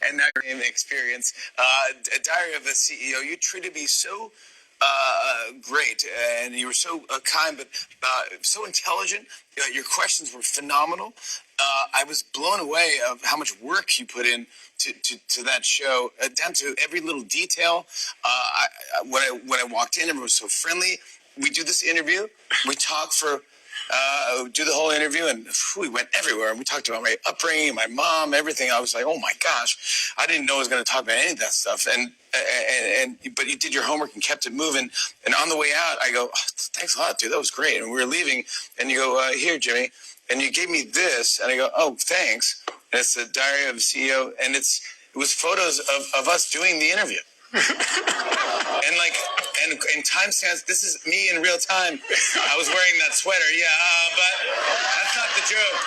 and now your experience. Diary of a CEO. You treated me so great, and you were so kind, but so intelligent. Your questions were phenomenal. I was blown away of how much work you put in to that show, down to every little detail. When I walked in, everyone was so friendly. We do this interview. We talk for. Do the whole interview, and we went everywhere. We talked about my upbringing, my mom, everything. I was like, oh my gosh, I didn't know I was going to talk about any of that stuff. But you did your homework and kept it moving. And on the way out, I go, oh, thanks a lot, dude. That was great. And we were leaving, and you go, here, Jimmy. And you gave me this, and I go, oh, thanks. And it's the Diary of a CEO, and it was photos of us doing the interview. And timestamps. This is me in real time. I was wearing that sweater, but that's not the joke.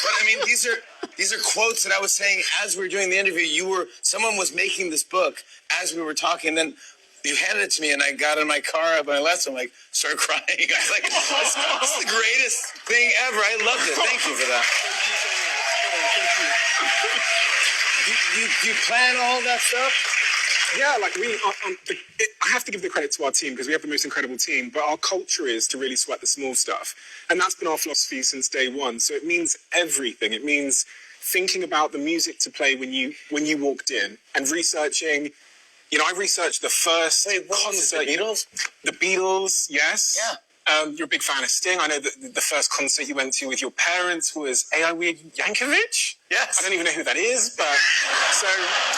But I mean, these are quotes that I was saying as we were doing the interview. Someone was making this book as we were talking. Then you handed it to me, and I got in my car up and I left. I'm like, started crying. I was like, this is the greatest thing ever. I loved it. Thank you for that. Do you plan all that stuff? Yeah, like I have to give the credit to our team because we have the most incredible team, but our culture is to really sweat the small stuff. And that's been our philosophy since day one. So it means everything. It means thinking about the music to play when you walked in and researching. I researched the first concert. The Beatles? The Beatles, yes. Yeah. You're a big fan of Sting. I know that the first concert you went to with your parents was A.I. Weird Yankovic. Yes. I don't even know who that is, but so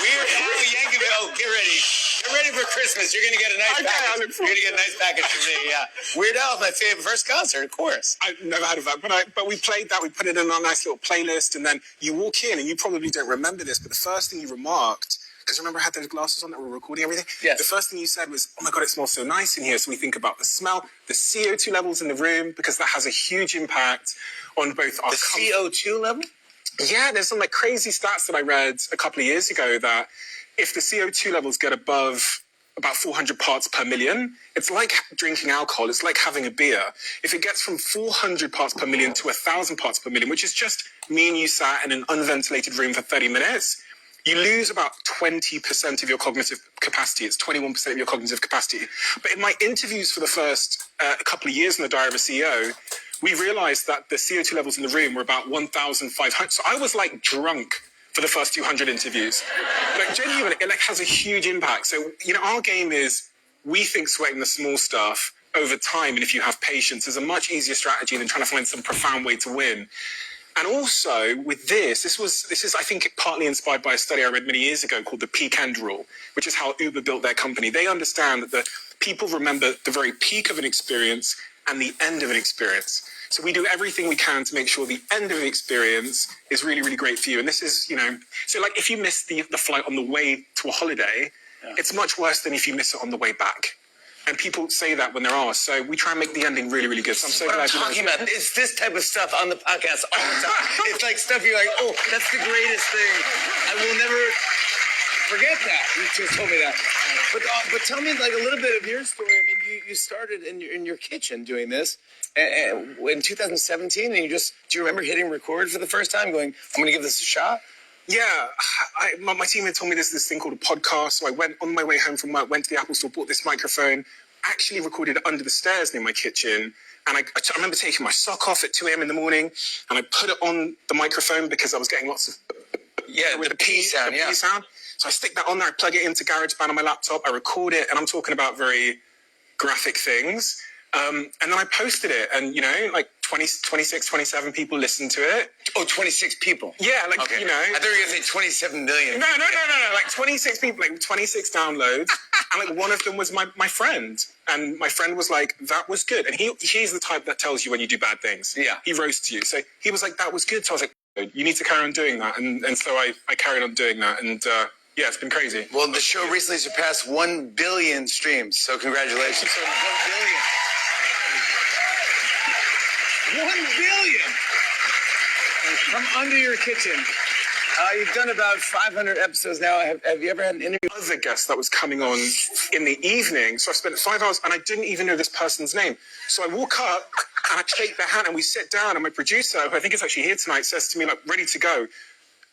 Weird Al Yankovic. Oh, get ready. Get ready for Christmas. You're gonna get a nice package. You're gonna get a nice package from me. Yeah. Weird Al is my favorite first concert, of course. I've never heard of that, but we played that. We put it in our nice little playlist, and then you walk in, and you probably don't remember this, but the first thing you remarked. Because remember I had those glasses on that were recording everything? Yes. The first thing you said was, oh my God, it smells so nice in here. So we think about the smell, the CO2 levels in the room, because that has a huge impact on both our... The CO2 level? Yeah, there's some crazy stats that I read a couple of years ago that if the CO2 levels get above about 400 parts per million, it's like drinking alcohol. It's like having a beer. If it gets from 400 parts per million to 1,000 parts per million, which is just me and you sat in an unventilated room for 30 minutes... you lose about 20% of your cognitive capacity. It's 21% of your cognitive capacity. But in my interviews for the first couple of years in the Diary of a CEO, we realized that the CO2 levels in the room were about 1,500. So I was drunk for the first 200 interviews. Genuinely, it has a huge impact. So, our game is we think sweating the small stuff over time, and if you have patience, is a much easier strategy than trying to find some profound way to win. And also with this is, I think, partly inspired by a study I read many years ago called the peak end rule, which is how Uber built their company. They understand that the people remember the very peak of an experience and the end of an experience. So we do everything we can to make sure the end of the experience is really, really great for you. And this is, so if you miss the flight on the way to a holiday, it's much worse than if you miss it on the way back. And people say that when they're asked. So we try and make the ending really, really good. So I'm so glad you're talking about. It's this type of stuff on the podcast all the time. It's like stuff you're like, oh, that's the greatest thing. I will never forget that. You just told me that. But tell me a little bit of your story. I mean, you started in your kitchen doing this in 2017, and do you remember hitting record for the first time, going, I'm going to give this a shot? Yeah, my team had told me there's this thing called a podcast. So I went on my way home from work, went to the Apple store, bought this microphone, actually recorded it under the stairs near my kitchen. And I remember taking my sock off at 2 a.m. in the morning, and I put it on the microphone because I was getting lots of... the P sound, P sound. So I stick that on there, I plug it into GarageBand on my laptop, I record it, and I'm talking about very graphic things. And then I posted it, and 26, 27 people listened to it. Oh, 26 people. Yeah, okay. I thought you were going to say 27 million. No. 26 people, 26 downloads. And one of them was my friend. And my friend was like, that was good. And he's the type that tells you when you do bad things. Yeah. He roasts you. So he was like, that was good. So I was like, you need to carry on doing that. And so I carried on doing that. And it's been crazy. Well, the show recently surpassed 1 billion streams. So congratulations. 1 billion. 1 billion from under your kitchen. You've done about 500 episodes now. Have you ever had an interview? Other guest that was coming on in the evening. So I spent 5 hours and I didn't even know this person's name. So I walk up and I shake their hand and we sit down, and my producer, who I think is actually here tonight, says to me, ready to go.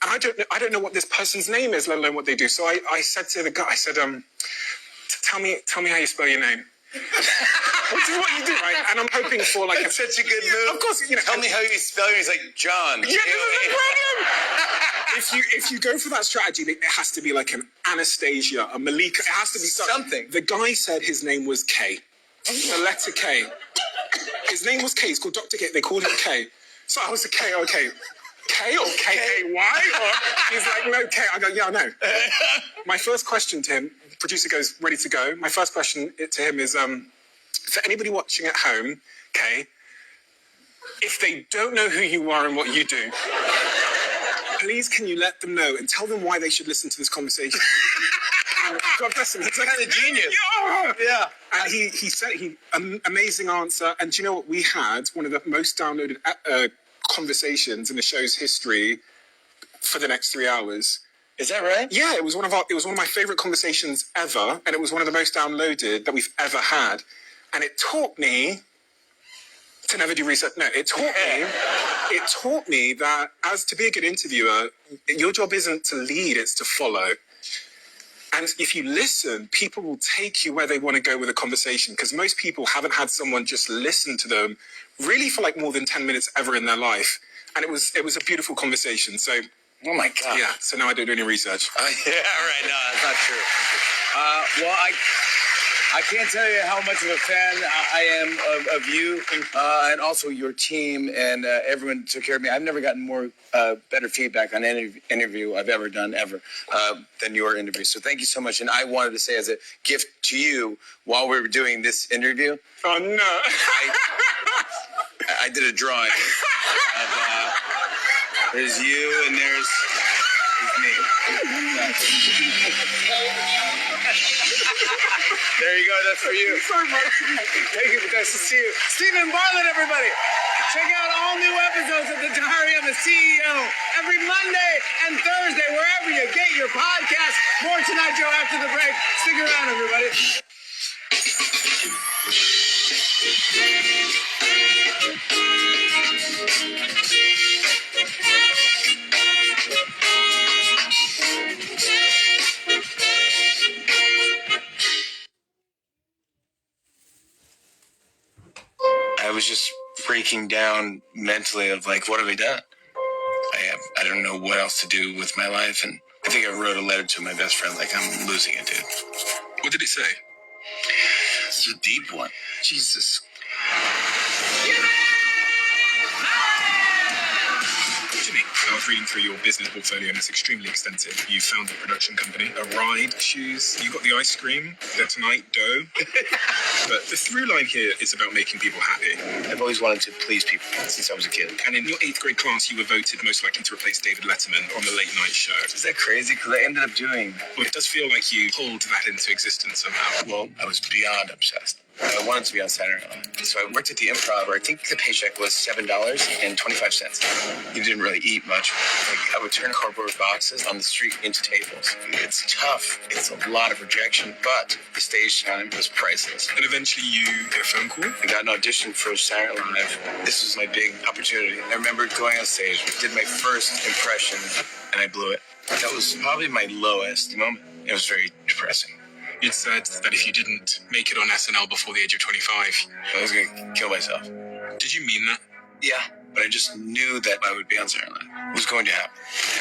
and I don't know what this person's name is, let alone what they do. So I said to the guy, I said, tell me how you spell your name. Which is what you do, right? And I'm hoping for like That's such a good move. Of course, Tell me how you spell it. He's like John. Yeah, this is the problem. If you go for that strategy, it has to be like an Anastasia, a Malika. It has to be something. The guy said his name was K. The letter K. His name was K. He's called Dr. K. They called him K. So I was like, K, okay. K or K-A-Y? He's like, no, K. I go, yeah, I know. My first question to him, producer goes, ready to go. My first question to him is, for anybody watching at home, K, if they don't know who you are and what you do, please can you let them know and tell them why they should listen to this conversation? God bless him. He's like, kind of genius. Yeah. And he said, amazing answer. And do you know what? We had one of the most downloaded conversations in the show's history for the next 3 hours. Is that right? Yeah, it was one of my favorite conversations ever, and it was one of the most downloaded that we've ever had. And it taught me to never do research. No, it taught me that as to be a good interviewer, your job isn't to lead, it's to follow. And if you listen, people will take you where they want to go with a conversation, because most people haven't had someone just listen to them really for like more than 10 minutes ever in their life. And it was a beautiful conversation. So, oh my God. Yeah, so now I don't do any research. Yeah, right. No, that's not true. Well, I can't tell you how much of a fan I am of you and also your team, and everyone took care of me. I've never gotten more better feedback on any interview I've ever done than your interview. So thank you so much. And I wanted to say as a gift to you while we were doing this interview. Oh, no. I did a drawing of there's you and there's me. There you go. That's for you. Thank you. Nice to see you. Stephen Bartlett, everybody. Check out all new episodes of The Diary of a CEO every Monday and Thursday, wherever you get your podcast. More Tonight Show after the break. Stick around, everybody. I was just breaking down mentally of like, what have I done? I don't know what else to do with my life, and I think I wrote a letter to my best friend like, I'm losing it, dude. What did it say? It's a deep one. Jesus. Jimmy, I was reading through your business portfolio and it's extremely extensive. You founded a production company, a ride, shoes, you got the ice cream, the Tonight dough. But the through line here is about making people happy. I've always wanted to please people since I was a kid. And in your 8th grade class, you were voted most likely to replace David Letterman on the late night show. Is that crazy? Because I ended up doing... Well, it does feel like you pulled that into existence somehow. Well, I was beyond obsessed. I wanted to be on Saturday Night Live. So I worked at the Improv, where I think the paycheck was $7.25. You didn't really eat much. Like, I would turn cardboard boxes on the street into tables. It's tough. It's a lot of rejection, but the stage time was priceless. And eventually you get a phone call? I got an audition for Saturday Night Live. This was my big opportunity. I remember going on stage, did my first impression, and I blew it. That was probably my lowest moment. It was very depressing. You'd said that if you didn't make it on SNL before the age of 25... I was going to kill myself. Did you mean that? Yeah, but I just knew that I would be on Saturday Night Live. It was going to happen.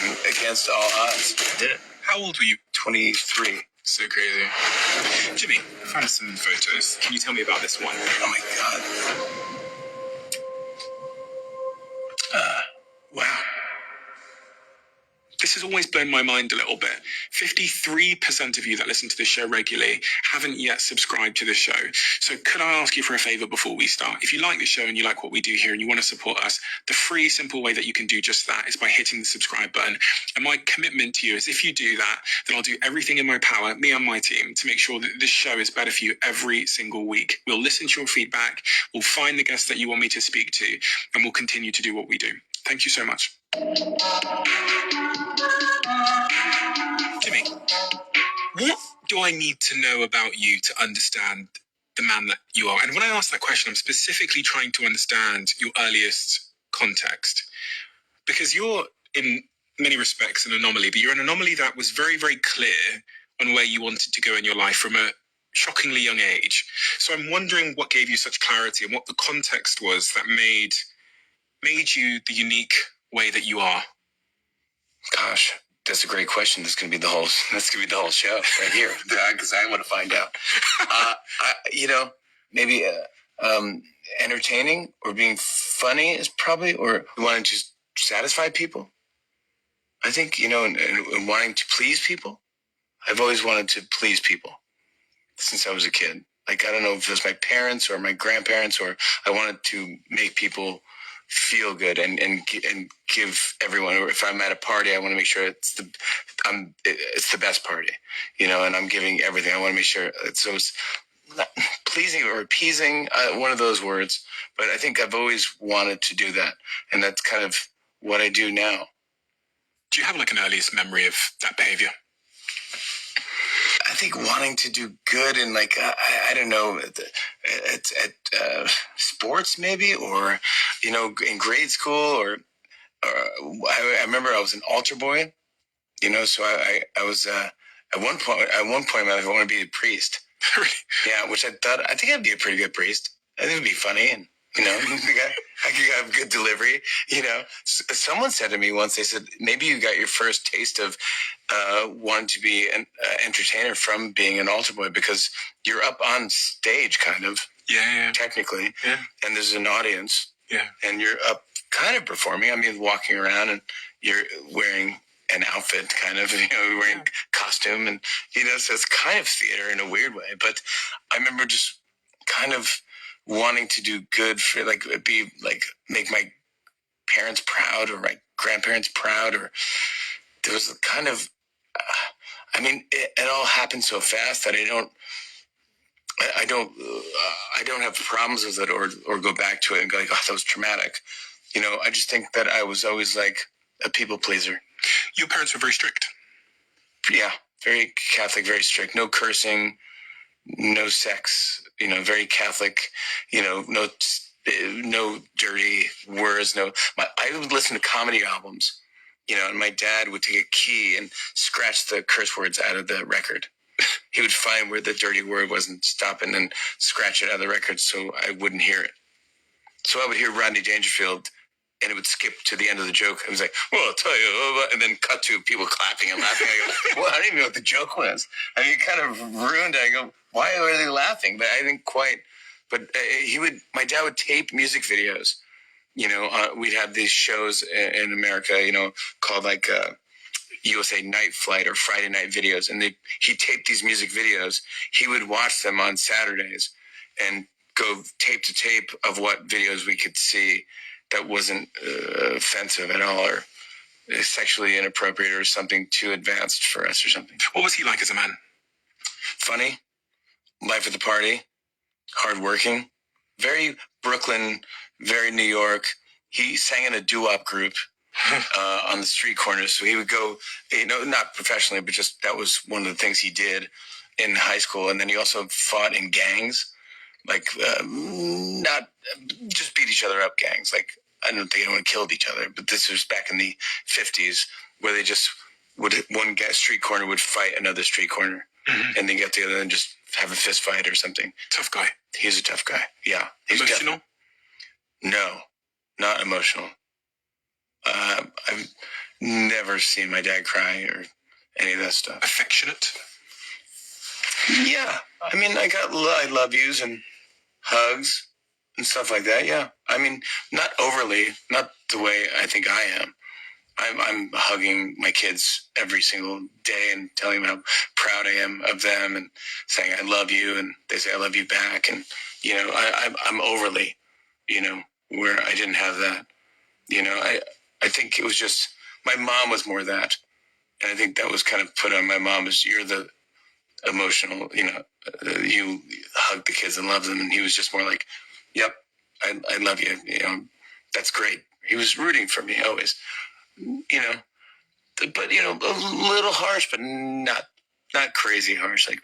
And against all odds, I did it. How old were you? 23. So crazy. Jimmy, I found some photos. Can you tell me about this one? Oh my God. Wow. This has always blown my mind a little bit. 53% of you that listen to this show regularly haven't yet subscribed to the show. So could I ask you for a favor before we start? If you like the show and you like what we do here and you want to support us, the free, simple way that you can do just that is by hitting the subscribe button. And my commitment to you is if you do that, then I'll do everything in my power, me and my team, to make sure that this show is better for you every single week. We'll listen to your feedback, we'll find the guests that you want me to speak to, and we'll continue to do what we do. Thank you so much. Jimmy, what do I need to know about you to understand the man that you are? And when I ask that question, I'm specifically trying to understand your earliest context. Because you're in many respects an anomaly, but you're an anomaly that was very, very clear on where you wanted to go in your life from a shockingly young age. So I'm wondering what gave you such clarity and what the context was that made you the unique way that you are. Gosh, that's a great question. That's gonna be the whole show right here, because I want to find out. Maybe entertaining or being funny is probably, or wanting to satisfy people. I think, and wanting to please people. I've always wanted to please people since I was a kid. Like, I don't know if it was my parents or my grandparents, or I wanted to make people feel good and give everyone, or if I'm at a party, I want to make sure it's the best party, and I'm giving everything. I want to make sure it's not pleasing or appeasing, one of those words, but I think I've always wanted to do that. And that's kind of what I do now. Do you have like an earliest memory of that behavior? I think wanting to do good in, like, I don't know, at sports maybe, or, in grade school, or I remember I was an altar boy, so I was, at one point in my life, I wanted to be a priest. Yeah, which I think I'd be a pretty good priest. I think it'd be funny, and, I could have good delivery, Someone said to me once, they said, maybe you got your first taste of wanting to be an entertainer from being an altar boy, because you're up on stage, kind of, technically, and there's an audience, and you're up kind of performing. I mean, walking around, and you're wearing an outfit, kind of, wearing costume, and, so it's kind of theater in a weird way. But I remember just kind of wanting to do good for, like, make my parents proud, or my grandparents proud, or there was a kind of, it all happened so fast that I don't have problems with it, or go back to it and go like, oh, that was traumatic. I just think that I was always like a people pleaser. Your parents were very strict. Yeah, very Catholic, very strict. No cursing, no sex. Very Catholic. No dirty words. I would listen to comedy albums. And my dad would take a key and scratch the curse words out of the record. He would find where the dirty word wasn't stopping and scratch it out of the record so I wouldn't hear it. So I would hear Rodney Dangerfield, and it would skip to the end of the joke. I was like, well, I'll tell you, and then cut to people clapping and laughing. I go, well, I didn't even know what the joke was. It kind of ruined it. I go, why are they laughing? But I didn't quite. But my dad would tape music videos. We'd have these shows in America, called like USA Night Flight or Friday Night Videos. And he taped these music videos. He would watch them on Saturdays and go tape to tape of what videos we could see that wasn't offensive at all, or sexually inappropriate, or something too advanced for us, or something. What was he like as a man? Funny, life at the party, hardworking, very Brooklyn, very New York. He sang in a doo-wop group on the street corners. So he would go, not professionally, but just that was one of the things he did in high school. And then he also fought in gangs, like not just beat each other up gangs. Like, I don't think anyone killed each other, but this was back in the 50s, where they just one street corner would fight another street corner, and then get together and just have a fist fight or something. Tough guy. He's a tough guy. Yeah. He's emotional? No, not emotional. I've never seen my dad cry or any of that stuff. Affectionate? Yeah. I love yous and hugs and stuff like that. Yeah. Not overly, not the way I think I am. I'm hugging my kids every single day and telling them how proud I am of them, and saying I love you, and they say I love you back. And, I'm overly, where I didn't have that. I think it was just, my mom was more that. And I think that was kind of put on my mom, is you're the emotional, you hug the kids and love them. And he was just more like, yep, I love you. That's great. He was rooting for me always, but, a little harsh, but not crazy harsh. Like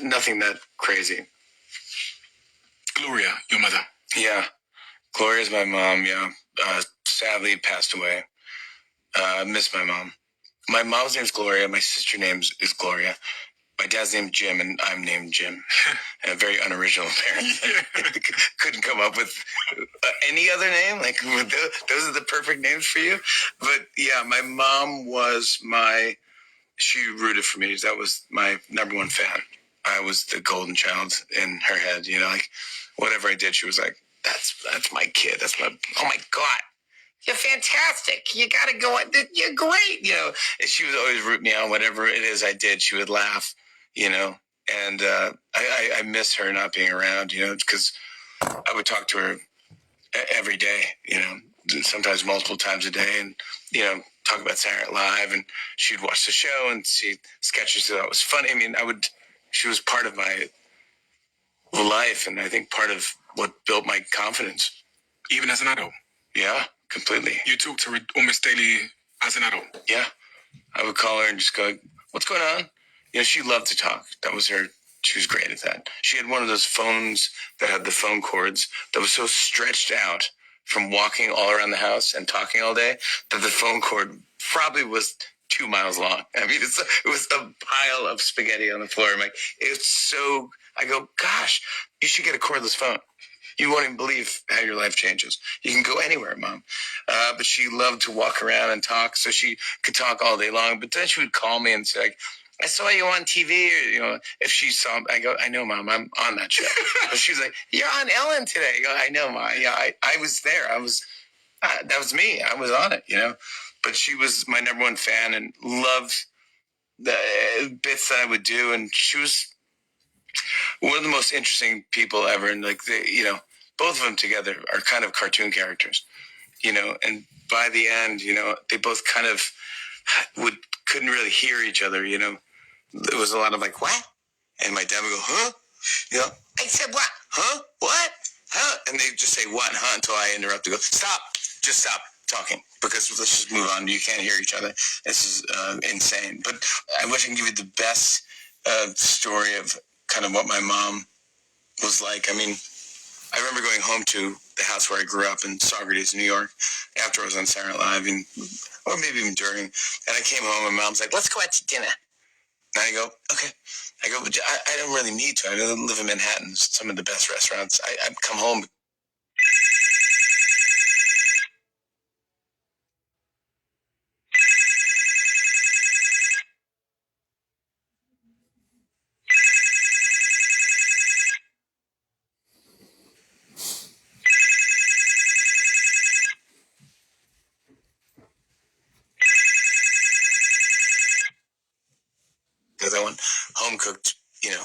nothing that crazy. Gloria, your mother. Yeah. Gloria's my mom, yeah. Sadly passed away. Miss my mom. My mom's name's Gloria. My sister's name is Gloria. My dad's named Jim, and I'm named Jim. A very unoriginal parent. Couldn't come up with any other name. Like, those are the perfect names for you. But yeah, my mom was she rooted for me. That was my number one fan. I was the golden child in her head. You know, like whatever I did, she was like, that's my kid. Oh my God. You're fantastic. You got to go. You're great. You know, and she would always root me on whatever it is I did. She would laugh, you know, and I miss her not being around, you know, because I would talk to her every day, you know, sometimes multiple times a day, and, you know, talk about Saturday Night Live, and she'd watch the show and see sketches that was funny. I mean, she was part of my life, and I think part of what built my confidence. Even as an adult? Yeah, completely. You talk to her almost daily as an adult? Yeah. I would call her and just go, what's going on? You know, she loved to talk. That was her. She was great at that. She had one of those phones that had the phone cords that was so stretched out from walking all around the house and talking all day that the phone cord probably was 2 miles long. I mean, it was a pile of spaghetti on the floor. I'm like, I go, gosh, you should get a cordless phone. You won't even believe how your life changes. You can go anywhere, Mom. But she loved to walk around and talk, so she could talk all day long. But then she would call me and say, like, I saw you on TV. Or, you know, if she saw me, I go, I know, Mom, I'm on that show. But she's like, you're on Ellen today. I go, I know, Mom. Yeah, I was there. That was me. I was on it, you know. But she was my number one fan and loved the bits that I would do. And she was one of the most interesting people ever. And like, you know, both of them together are kind of cartoon characters, you know, and by the end, you know, they both kind of couldn't really hear each other, you know. There was a lot of like, what? And my dad would go, huh? You know, I said, what? Huh? What? Huh? And they just say, what? Huh? Until I interrupt and go, stop. Just stop talking, because let's just move on. You can't hear each other. This is insane. But I wish I could give you the best story of kind of what my mom was like. I mean, I remember going home to the house where I grew up in Saugerties, New York, after I was on Saturday Night Live, or maybe even during. And I came home and Mom's like, let's go out to dinner. And I go, okay. I go, but I don't really need to. I live in Manhattan, some of the best restaurants. I come home. Because I want home cooked, you know,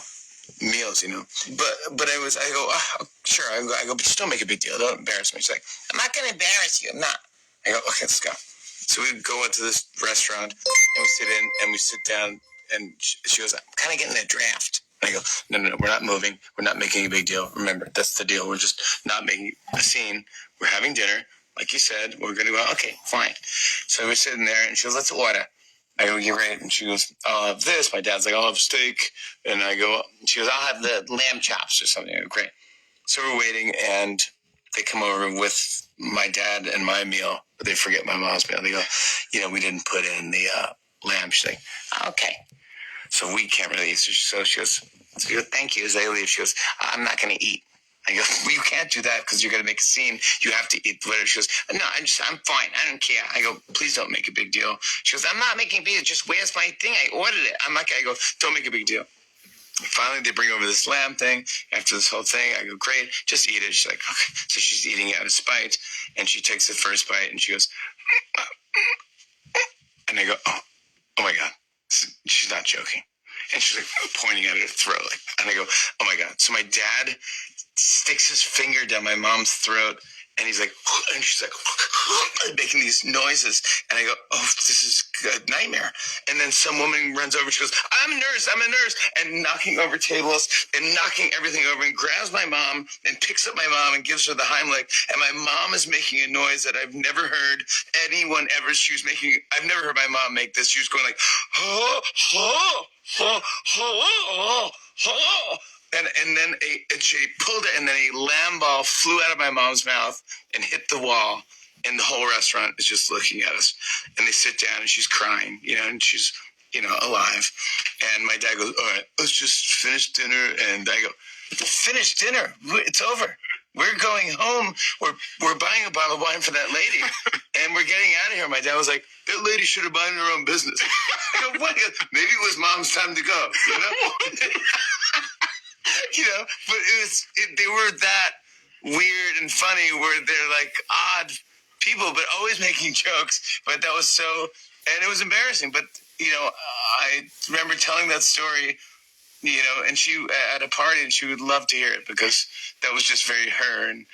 meals, you know. But I go, oh, sure. I go, but just don't make a big deal. Don't embarrass me. She's like, I'm not going to embarrass you. I'm not. I go, okay, let's go. So we go into this restaurant and we sit in and we sit down and she goes, I'm kind of getting a draft. And I go, no, we're not moving. We're not making a big deal. Remember, that's the deal. We're just not making a scene. We're having dinner. Like you said, we're going to go, okay, fine. So we're sitting there and she goes, let's order. I go, you're right. And she goes, I'll have this. My dad's like, I'll have steak. And I go, she goes, I'll have the lamb chops or something. I go, great. So we're waiting and they come over with my dad and my meal, but they forget my mom's meal. They go, you know, we didn't put in the lamb. She's like, okay. So we can't really eat. So she goes, thank you. As they leave, she goes, I'm not going to eat. I go, well, you can't do that because you're going to make a scene. You have to eat whatever. She goes, no, I'm fine. I don't care. I go, please don't make a big deal. She goes, I'm not making a big deal. Just where's my thing? I ordered it. I go, don't make a big deal. Finally, they bring over this lamb thing. After this whole thing, I go, great, just eat it. She's like, okay. So she's eating out of spite, and she takes the first bite, and she goes, and I go, oh my God, she's not joking. And she's like pointing at her throat, and I go, oh my God. So my dad sticks his finger down my mom's throat, and he's like, and she's like making these noises, and I go, oh, this is a nightmare. And then some woman runs over, and she goes, I'm a nurse, and knocking over tables and knocking everything over, and grabs my mom and picks up my mom and gives her the Heimlich, and my mom is making a noise that I've never heard anyone ever. She was making, I've never heard my mom make this. She was going like, oh, oh, oh, oh, oh, oh. and then she pulled it, and then a lamb ball flew out of my mom's mouth and hit the wall, and the whole restaurant is just looking at us. And they sit down, and she's crying, and she's, alive. And my dad goes, "All right, let's just finish dinner." And I go, "Finish dinner? It's over. We're going home. We're buying a bottle of wine for that lady, and we're getting out of here." My dad was like, "That lady should have minded her own business." I go, "What? Maybe it was mom's time to go." But they were that weird and funny, where they're like odd people, but always making jokes. But that was so, and it was embarrassing. But I remember telling that story, and she at a party, and she would love to hear it because that was just very her, and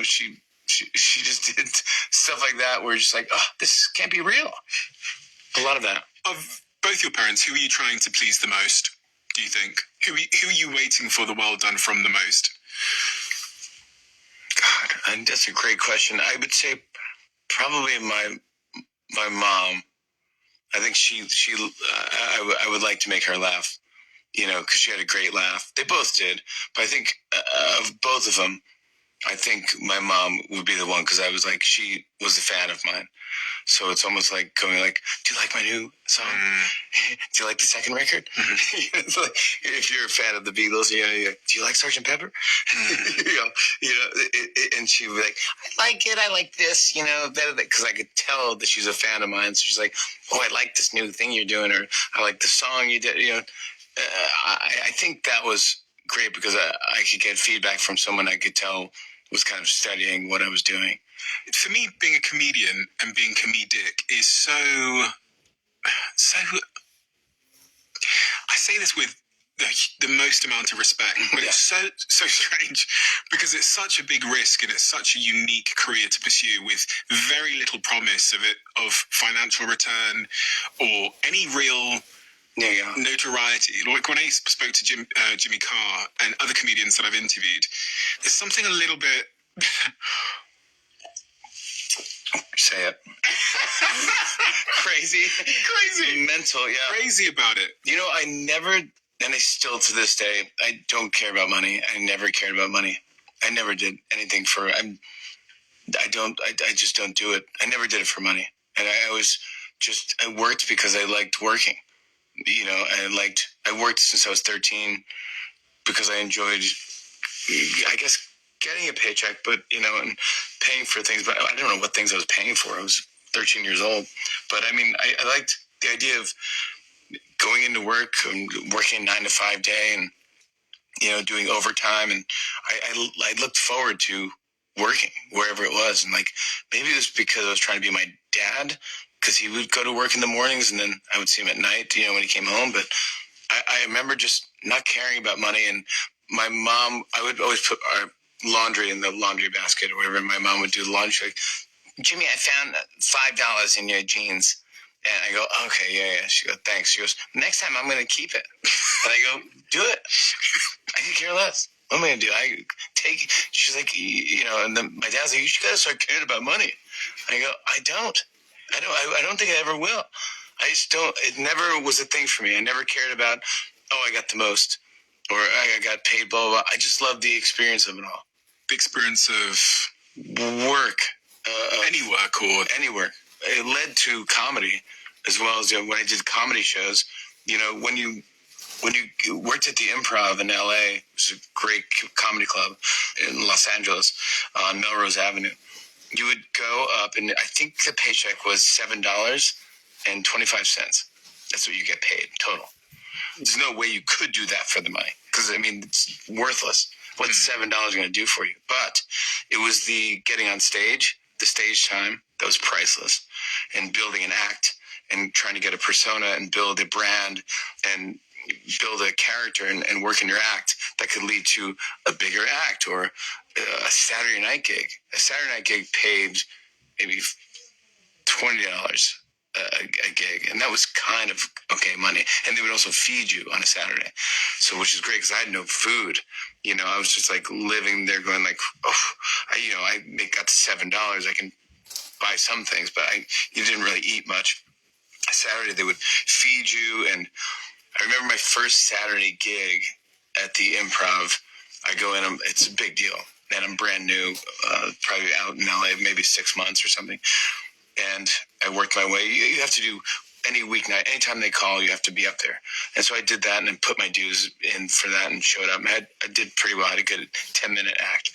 she just did stuff like that where just like, oh, this can't be real. A lot of that. Of both your parents, who are you trying to please the most, do you think? Who are you waiting for the well done from the most? God, and that's a great question. I would say probably my mom. I think I would like to make her laugh, because she had a great laugh. They both did. But I think of both of them, I think my mom would be the one, because I was like, she was a fan of mine. So it's almost like going like, "Do you like my new song? Do you like the second record?" It's like, if you're a fan of the Beatles, "Do you like Sgt. Pepper?" And she would be like, "I like it. I like this, better," because I could tell that she's a fan of mine. So she's like, "Oh, I like this new thing you're doing," or "I like the song you did." I think that was great because I could get feedback from someone I could tell was kind of studying what I was doing. For me, being a comedian and being comedic is so. I say this with the most amount of respect, but it's so strange because it's such a big risk and it's such a unique career to pursue with very little promise of financial return or any real notoriety. Like when I spoke to Jimmy Carr and other comedians that I've interviewed, there's something a little bit. Say it. Crazy, mental, crazy about it. I never, and I still to this day, I don't care about money. I never cared about money. I never did anything for. I just don't do it. I never did it for money, and I worked because I liked working. I worked since I was 13 because I enjoyed, I guess, getting a paycheck, but, and paying for things. But I don't know what things I was paying for. I was 13 years old. But, I mean, I liked the idea of going into work and working a 9 to 5 day and, doing overtime. And I looked forward to working wherever it was. And, maybe it was because I was trying to be my dad, because he would go to work in the mornings and then I would see him at night, when he came home. But I remember just not caring about money. And my mom, I would always put our laundry in the laundry basket or whatever. And my mom would do the laundry. She's like, "Jimmy, I found $5 in your jeans." And I go, "Okay, yeah." She goes, "Thanks." She goes, "Next time I'm going to keep it." And I go, "Do it. I could care less. What am I going to do? I take it." She's like, and then my dad's like, "You should start caring about money." And I go, "I don't think I ever will. I just don't. It never was a thing for me. I never cared about, I got the most, or I got paid, blah, blah, blah. I just love the experience of it all. The experience of work. Any work or any work. It led to comedy, as well as when I did comedy shows. When you worked at the Improv in LA, which is a great comedy club in Los Angeles on Melrose Avenue, you would go up, and I think the paycheck was $7.25. That's what you get paid total. There's no way you could do that for the money, because it's worthless. What's $7 going to do for you? But it was the getting on stage, the stage time, that was priceless, and building an act and trying to get a persona and build a brand and build a character and work in your act that could lead to a bigger act or a Saturday night gig. A Saturday night gig paid maybe $20 a gig, and that was kind of okay money. And they would also feed you on a Saturday, which is great because I had no food. I was just living there, going I got to $7. I can buy some things, but you didn't really eat much. Saturday they would feed you, and I remember my first Saturday gig at the Improv. I go in, it's a big deal, and I'm brand new, probably out in LA maybe 6 months or something. And I worked my way. You have to do any weeknight, anytime they call, you have to be up there. And so I did that and then put my dues in for that and showed up. I did pretty well. I had a good 10-minute act.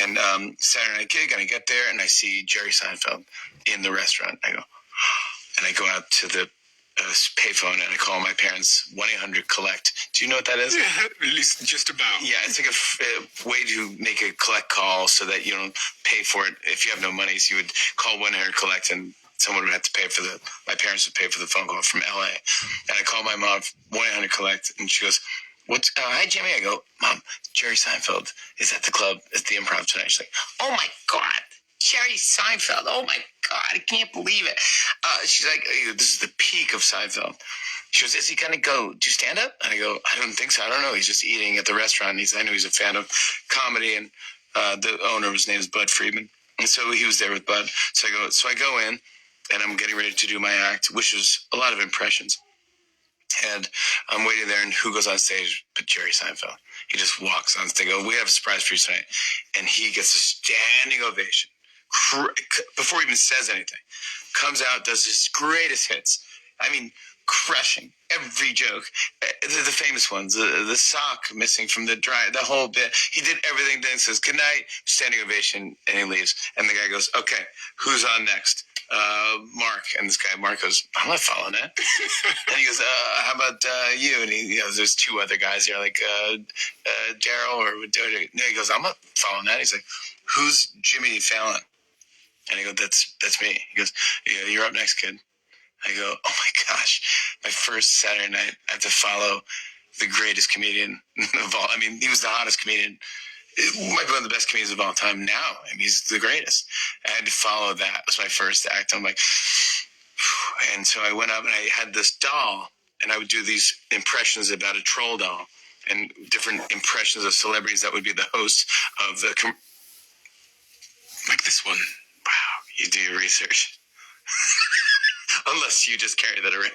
And Saturday night gig, and I get there and I see Jerry Seinfeld in the restaurant. I go, and I go out to the payphone and I call my parents 1-800-COLLECT. Do you know what that is? Yeah, at least just about. Yeah, it's like a way to make a collect call so that you don't pay for it. If you have no money, so you would call 1-800-COLLECT and someone would have to pay for my parents would pay for the phone call from LA. And I call my mom, 1-800-COLLECT, and she goes, hi, Jimmy. I go, Mom, Jerry Seinfeld is at the club at the Improv tonight. She's like, oh my God, Jerry Seinfeld. Oh my God, I can't believe it. She's like, this is the peak of Seinfeld. She goes, is he going to go do stand-up? And I go, I don't think so. I don't know. He's just eating at the restaurant. I know he's a fan of comedy, and the owner, his name is Bud Friedman. And so he was there with Bud. So I go in, and I'm getting ready to do my act, which was a lot of impressions. And I'm waiting there, and who goes on stage but Jerry Seinfeld? He just walks on stage. They go, we have a surprise for you tonight. And he gets a standing ovation before he even says anything. Comes out, does his greatest hits. I mean, crushing every joke. The famous ones, the sock missing from the whole bit. He did everything, then says, good night, standing ovation, and he leaves. And the guy goes, okay, who's on next? Mark. And this guy, Mark, goes, I'm not following that. And he goes, how about you? And he, there's two other guys here, like Daryl or no, he goes, I'm not following that. He's like, who's Jimmy Fallon? And I go, that's me. He goes, yeah, you're up next, kid. I go, oh my gosh, my first Saturday night, I have to follow the greatest comedian of all. I mean, he was the hottest comedian. It might be one of the best comedians of all time now. I mean, he's the greatest. I had to follow that. It was my first act. I'm like, and so I went up and I had this doll, and I would do these impressions about a troll doll and different impressions of celebrities that would be the hosts of the, like this one. Wow, you do your research. Unless you just carry that around.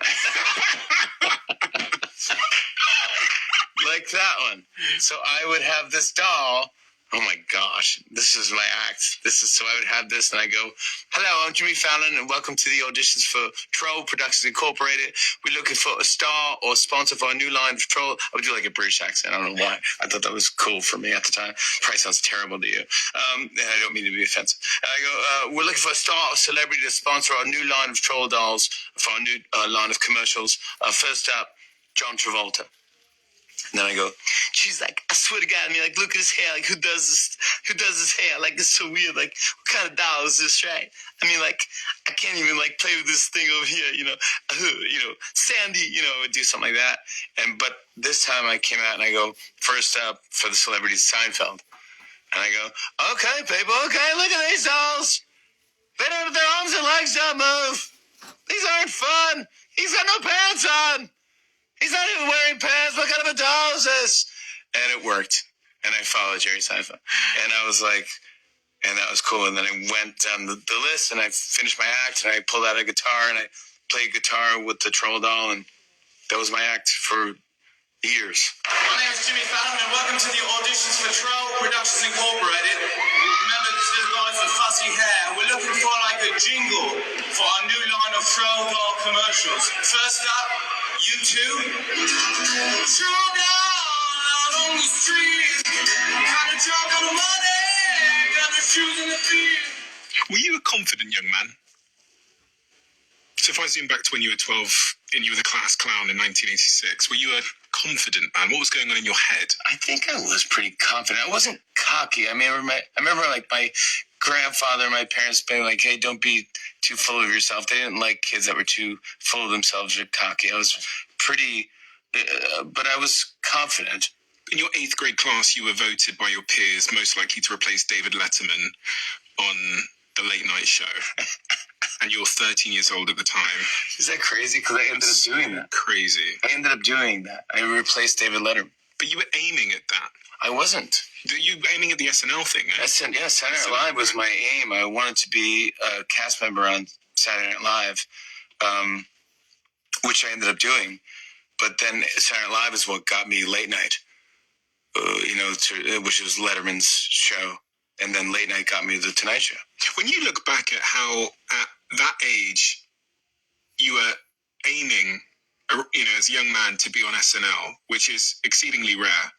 Like that one. So I would have this doll. Oh my gosh, this is my act. So I would have this and I go, hello, I'm Jimmy Fallon and welcome to the auditions for Troll Productions Incorporated. We're looking for a star or sponsor for a new line of Troll. I would do like a British accent. I don't know why. I thought that was cool for me at the time. Probably sounds terrible to you. And I don't mean to be offensive. And I go, we're looking for a star or celebrity to sponsor our new line of Troll dolls for our new line of commercials. First up, John Travolta. And then I go, she's like, I swear to God, I mean, like, look at his hair. Like, who does this? Who does his hair? Like, it's so weird. Like, what kind of doll is this, right? I mean, like, I can't even, like, play with this thing over here, Sandy, I would do something like that. But this time I came out and I go, first up for the celebrities, Seinfeld. And I go, okay, people, okay, look at these dolls. They don't have their arms and legs don't move. These aren't fun. He's got no pants on. He's not even wearing pants. What kind of a doll is this? And it worked. And I followed Jerry Seinfeld. And I was like, and that was cool. And then I went down the list and I finished my act and I pulled out a guitar and I played guitar with the troll doll. And that was my act for years. My name is Jimmy Fallon and welcome to the auditions for Troll Productions Incorporated. Remember, this little guy with fuzzy hair. We're looking for like a jingle for our new line of troll doll commercials. First up, you two. Troll down on the street. Got a job on money. Got the shoes in the feet. Were you a confident young man? So if I zoom back to when you were 12 and you were the class clown in 1986, were you a confident man? What was going on in your head? I think I was pretty confident. I wasn't cocky. I remember like my grandfather and my parents being like, hey, don't be too full of yourself. They didn't like kids that were too full of themselves or cocky. I was pretty, but I was confident. In your 8th grade class, you were voted by your peers most likely to replace David Letterman on the late night show. And you were 13 years old at the time. Is that crazy? Because I ended up doing that. Crazy. I ended up doing that. I replaced David Letterman. But you were aiming at that. I wasn't. You were aiming at the SNL thing, eh? Saturday Night Live was my aim. I wanted to be a cast member on Saturday Night Live, which I ended up doing. But then Saturday Night Live is what got me late night. which was Letterman's show. And then late night got me the Tonight Show. When you look back at how, at that age, you were aiming, as a young man to be on SNL, which is exceedingly rare,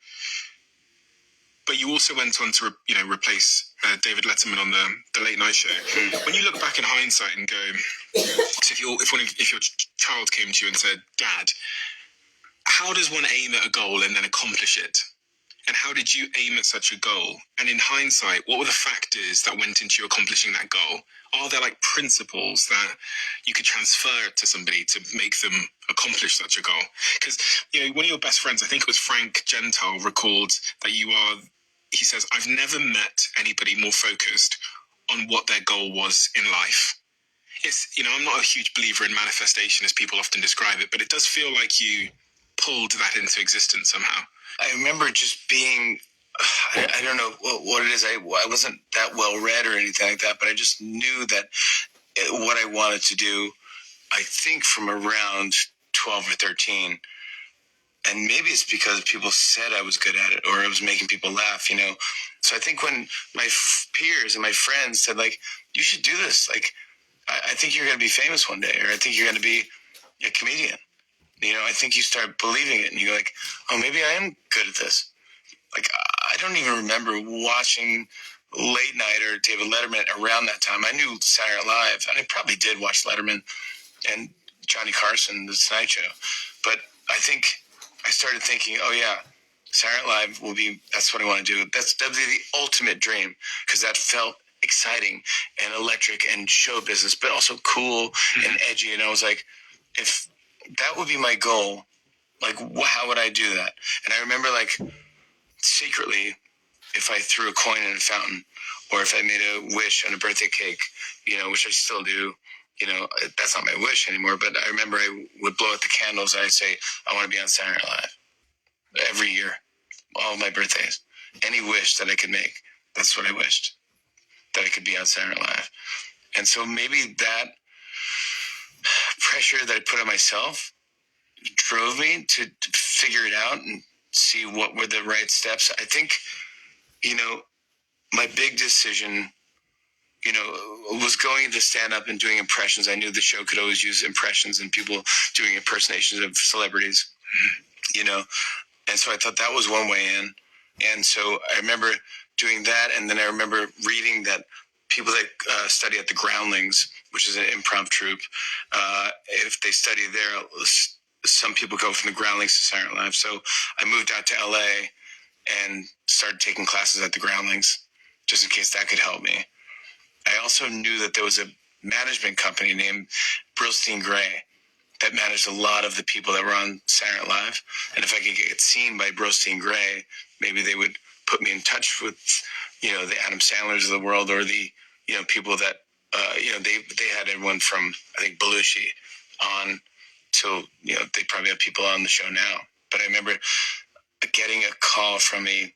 but you also went on to, replace David Letterman on the Late Night Show. When you look back in hindsight and go, so if your child came to you and said, "Dad, how does one aim at a goal and then accomplish it? And how did you aim at such a goal? And in hindsight, what were the factors that went into you accomplishing that goal? Are there principles that you could transfer to somebody to make them accomplish such a goal?" Because, one of your best friends, I think it was Frank Gentile, recalled that he says, "I've never met anybody more focused on what their goal was in life." It's, I'm not a huge believer in manifestation as people often describe it, but it does feel like you pulled that into existence somehow. I remember just being, I don't know what it is. I wasn't that well read or anything like that, but I just knew that what I wanted to do, I think from around 12 or 13. And maybe it's because people said I was good at it or I was making people laugh, So I think when my peers and my friends said, you should do this. I think you're going to be famous one day, or I think you're going to be a comedian. I think you start believing it and you're like, oh, maybe I am good at this. I don't even remember watching Late Night or David Letterman around that time. I knew Saturday Night Live, and I probably did watch Letterman and Johnny Carson, The Tonight Show. But I think I started thinking, oh yeah, Saturday Night Live that's what I want to do. That would be the ultimate dream, because that felt exciting and electric and show business, but also cool and edgy. And I was like, if that would be my goal, how would I do that? And I remember secretly, if I threw a coin in a fountain, or if I made a wish on a birthday cake, which I still do, that's not my wish anymore, but I remember I would blow out the candles and I'd say, I want to be on Saturday Night Live every year, all of my birthdays. Any wish that I could make, that's what I wished, that I could be on Saturday Night Live. And so maybe that pressure that I put on myself drove me to figure it out and see what were the right steps. I think, my big decision, was going into stand-up and doing impressions. I knew the show could always use impressions and people doing impersonations of celebrities, And so I thought that was one way in. And so I remember doing that. And then I remember reading that people that study at the Groundlings, which is an improv troupe, if they study there, some people go from the Groundlings to Saturday Night Live. So I moved out to LA and started taking classes at the Groundlings, just in case that could help me. I also knew that there was a management company named Brillstein Gray that managed a lot of the people that were on Saturday Night Live. And if I could get seen by Brillstein Gray, maybe they would put me in touch with, the Adam Sandlers of the world, or the, people that, they had everyone from, I think, Belushi on till, they probably have people on the show now. But I remember getting a call from a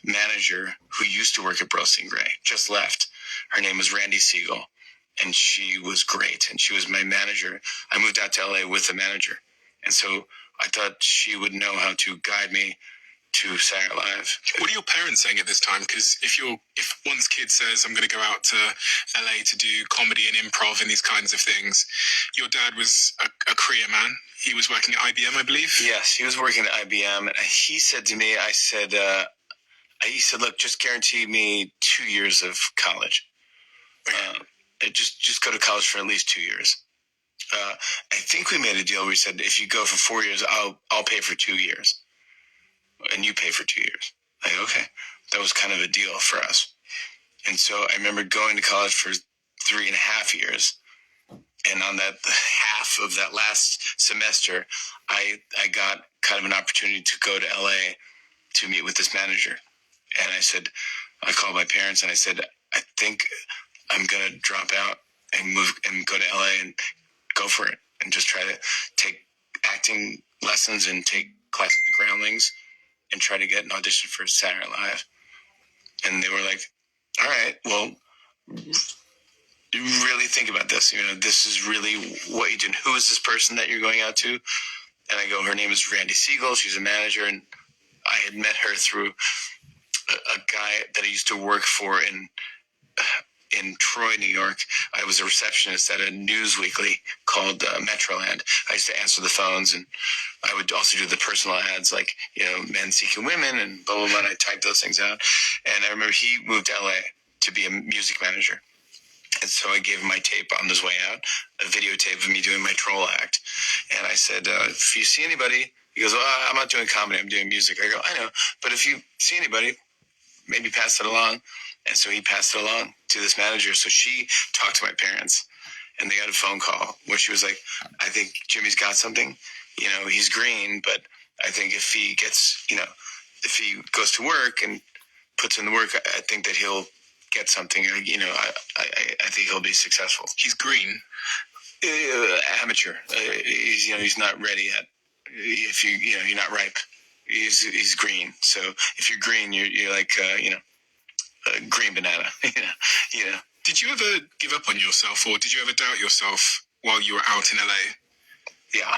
manager who used to work at Brillstein Gray, just left. Her name was Randy Siegel, and she was great, and she was my manager. I moved out to LA with the manager, and so I thought she would know how to guide me to Saturday Night Live. What are your parents saying at this time? Because if one's kid says, I'm going to go out to LA to do comedy and improv and these kinds of things, your dad was a career man. He was working at IBM, I believe. Yes, he was working at IBM. And he said to me, he said, look, just guarantee me 2 years of college. Just go to college for at least 2 years. I think we made a deal where we said, if you go for 4 years, I'll pay for 2 years. And you pay for 2 years. Okay. That was kind of a deal for us. And so I remember going to college for 3.5 years. And on that half of that last semester, I got kind of an opportunity to go to LA to meet with this manager. And I called my parents and I said, I think I'm going to drop out and move and go to LA and go for it and just try to take acting lessons and take class at the Groundlings and try to get an audition for Saturday Night Live. And they were like, all right, well, really think about this. This is really what you do. Who is this person that you're going out to? And I go, her name is Randy Siegel. She's a manager. And I had met her through guy that I used to work for in Troy, New York. I was a receptionist at a news weekly called Metroland. I used to answer the phones, and I would also do the personal ads, like, men seeking women and blah, blah, blah. And I typed those things out. And I remember he moved to LA to be a music manager. And so I gave him my tape on his way out, a videotape of me doing my troll act. And I said, if you see anybody, he goes, well, I'm not doing comedy, I'm doing music. I go, I know, but if you see anybody, maybe pass it along. And so he passed it along to this manager. So she talked to my parents, and they got a phone call where she was like, I think Jimmy's got something. He's green, but I think if he gets, if he goes to work and puts in the work, I think that he'll get something. I think he'll be successful. He's green. Amateur. He's not ready yet. If you're not ripe. He's green. So if you're green, you're like, a green banana. Did you ever give up on yourself, or did you ever doubt yourself while you were out in LA? Yeah,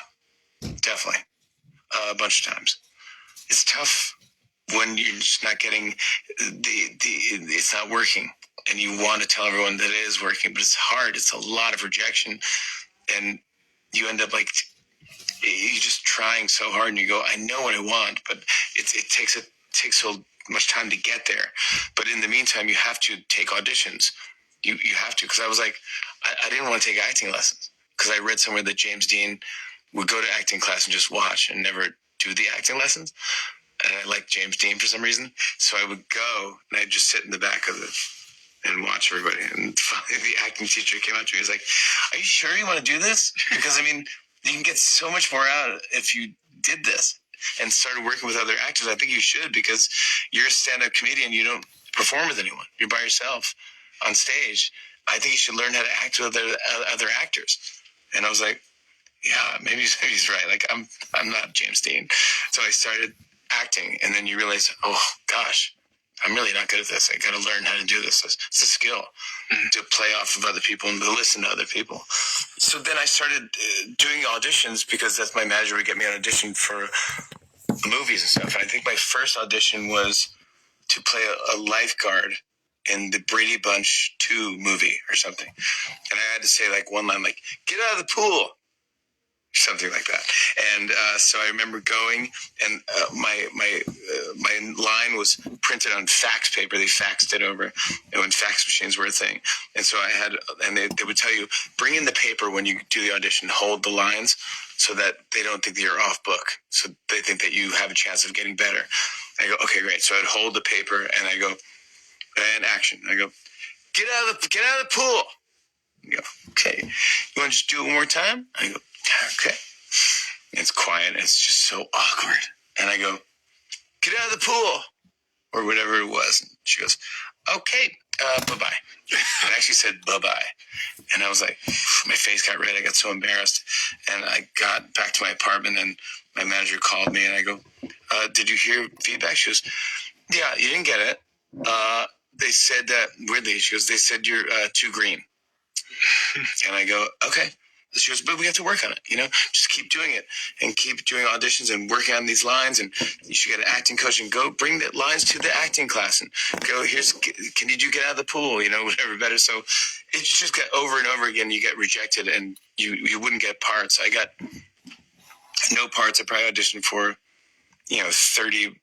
definitely. A bunch of times. It's tough when you're just not getting it's not working, and you want to tell everyone that it is working, but it's hard. It's a lot of rejection, and you end up like you're just trying so hard, and you go, I know what I want, but it takes so much time to get there. But in the meantime, you have to take auditions. You have to, because I was like, I didn't want to take acting lessons, because I read somewhere that James Dean would go to acting class and just watch and never do the acting lessons. And I liked James Dean for some reason. So I would go and I'd just sit in the back of it and watch everybody. And finally the acting teacher came up to me. He was like, are you sure you want to do this? Because, you can get so much more out if you did this and started working with other actors. I think you should, because you're a stand-up comedian. You don't perform with anyone. You're by yourself on stage. I think you should learn how to act with other actors. And I was like, yeah, maybe he's right. Like, I'm not James Dean. So I started acting, and then you realize, oh gosh, I'm really not good at this. I got to learn how to do this. It's a skill to play off of other people and to listen to other people. So then I started doing auditions, because that's my manager would get me on audition for movies and stuff. And I think my first audition was to play a lifeguard in the Brady Bunch 2 movie or something. And I had to say like one line, like, get out of the pool. Something like that. And so I remember going, and my line was printed on fax paper. They faxed it over, when fax machines were a thing. And so I had, and they would tell you, bring in the paper when you do the audition, hold the lines so that they don't think that you're off book. So they think that you have a chance of getting better. I go, okay, great. So I'd hold the paper and I go, and action. I go, get out of the pool. You go, okay. You want to just do it one more time? I go, okay. It's quiet. It's just so awkward. And I go, get out of the pool, or whatever it was. And she goes, okay, bye-bye. It actually said bye-bye. And I was like, my face got red. I got so embarrassed. And I got back to my apartment, and my manager called me, and I go, did you hear feedback? She goes, yeah, you didn't get it. They said that, weirdly, she goes, they said you're too green. And I go, okay. She goes, but we have to work on it, just keep doing it and keep doing auditions and working on these lines. And you should get an acting coach and go bring the lines to the acting class and go, can you get out of the pool? Whatever better. So it's just get over and over again. You get rejected and you wouldn't get parts. I got no parts. I probably auditioned for, 30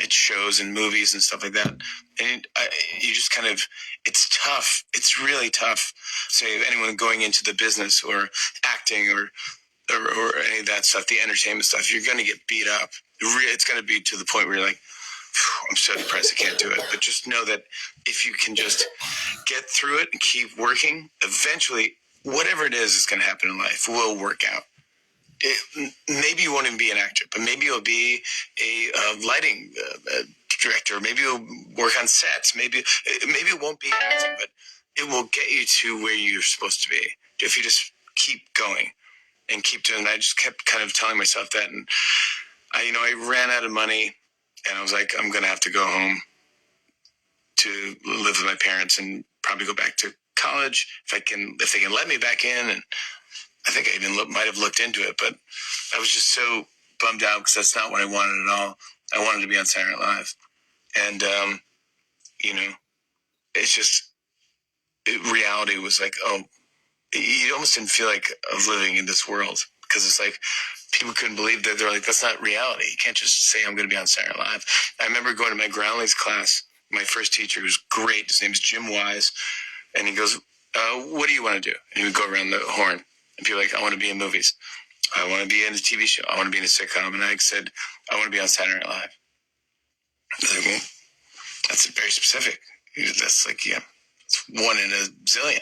shows and movies and stuff like that. And you just kind of, it's tough. It's really tough. Say anyone going into the business or acting or any of that stuff, the entertainment stuff, you're going to get beat up. It's going to be to the point where you're like, I'm so depressed I can't do it. But just know that if you can just get through it and keep working, eventually, whatever it is going to happen in life will work out. Maybe you won't even be an actor, but maybe you'll be a lighting director. Maybe you'll work on sets. Maybe it won't be acting, but it will get you to where you're supposed to be if you just keep going and keep doing that. I just kept kind of telling myself that, and I ran out of money, and I was like, I'm gonna have to go home to live with my parents and probably go back to college if they can let me back in. And I think I even might have looked into it, but I was just so bummed out because that's not what I wanted at all. I wanted to be on Saturday Night Live. And you know, it's just, reality was like, oh, you almost didn't feel like living in this world, because it's like people couldn't believe that. They're like, that's not reality. You can't just say I'm going to be on Saturday Night Live. I remember going to my Groundlings class. My first teacher was great. His name is Jim Wise, and he goes, "What do you want to do?" And he would go around the horn and be like, "I want to be in movies. I want to be in a TV show. I want to be in a sitcom." And I said, "I want to be on Saturday Night Live." I was like, well, that's very specific. That's like, yeah, it's one in a zillion.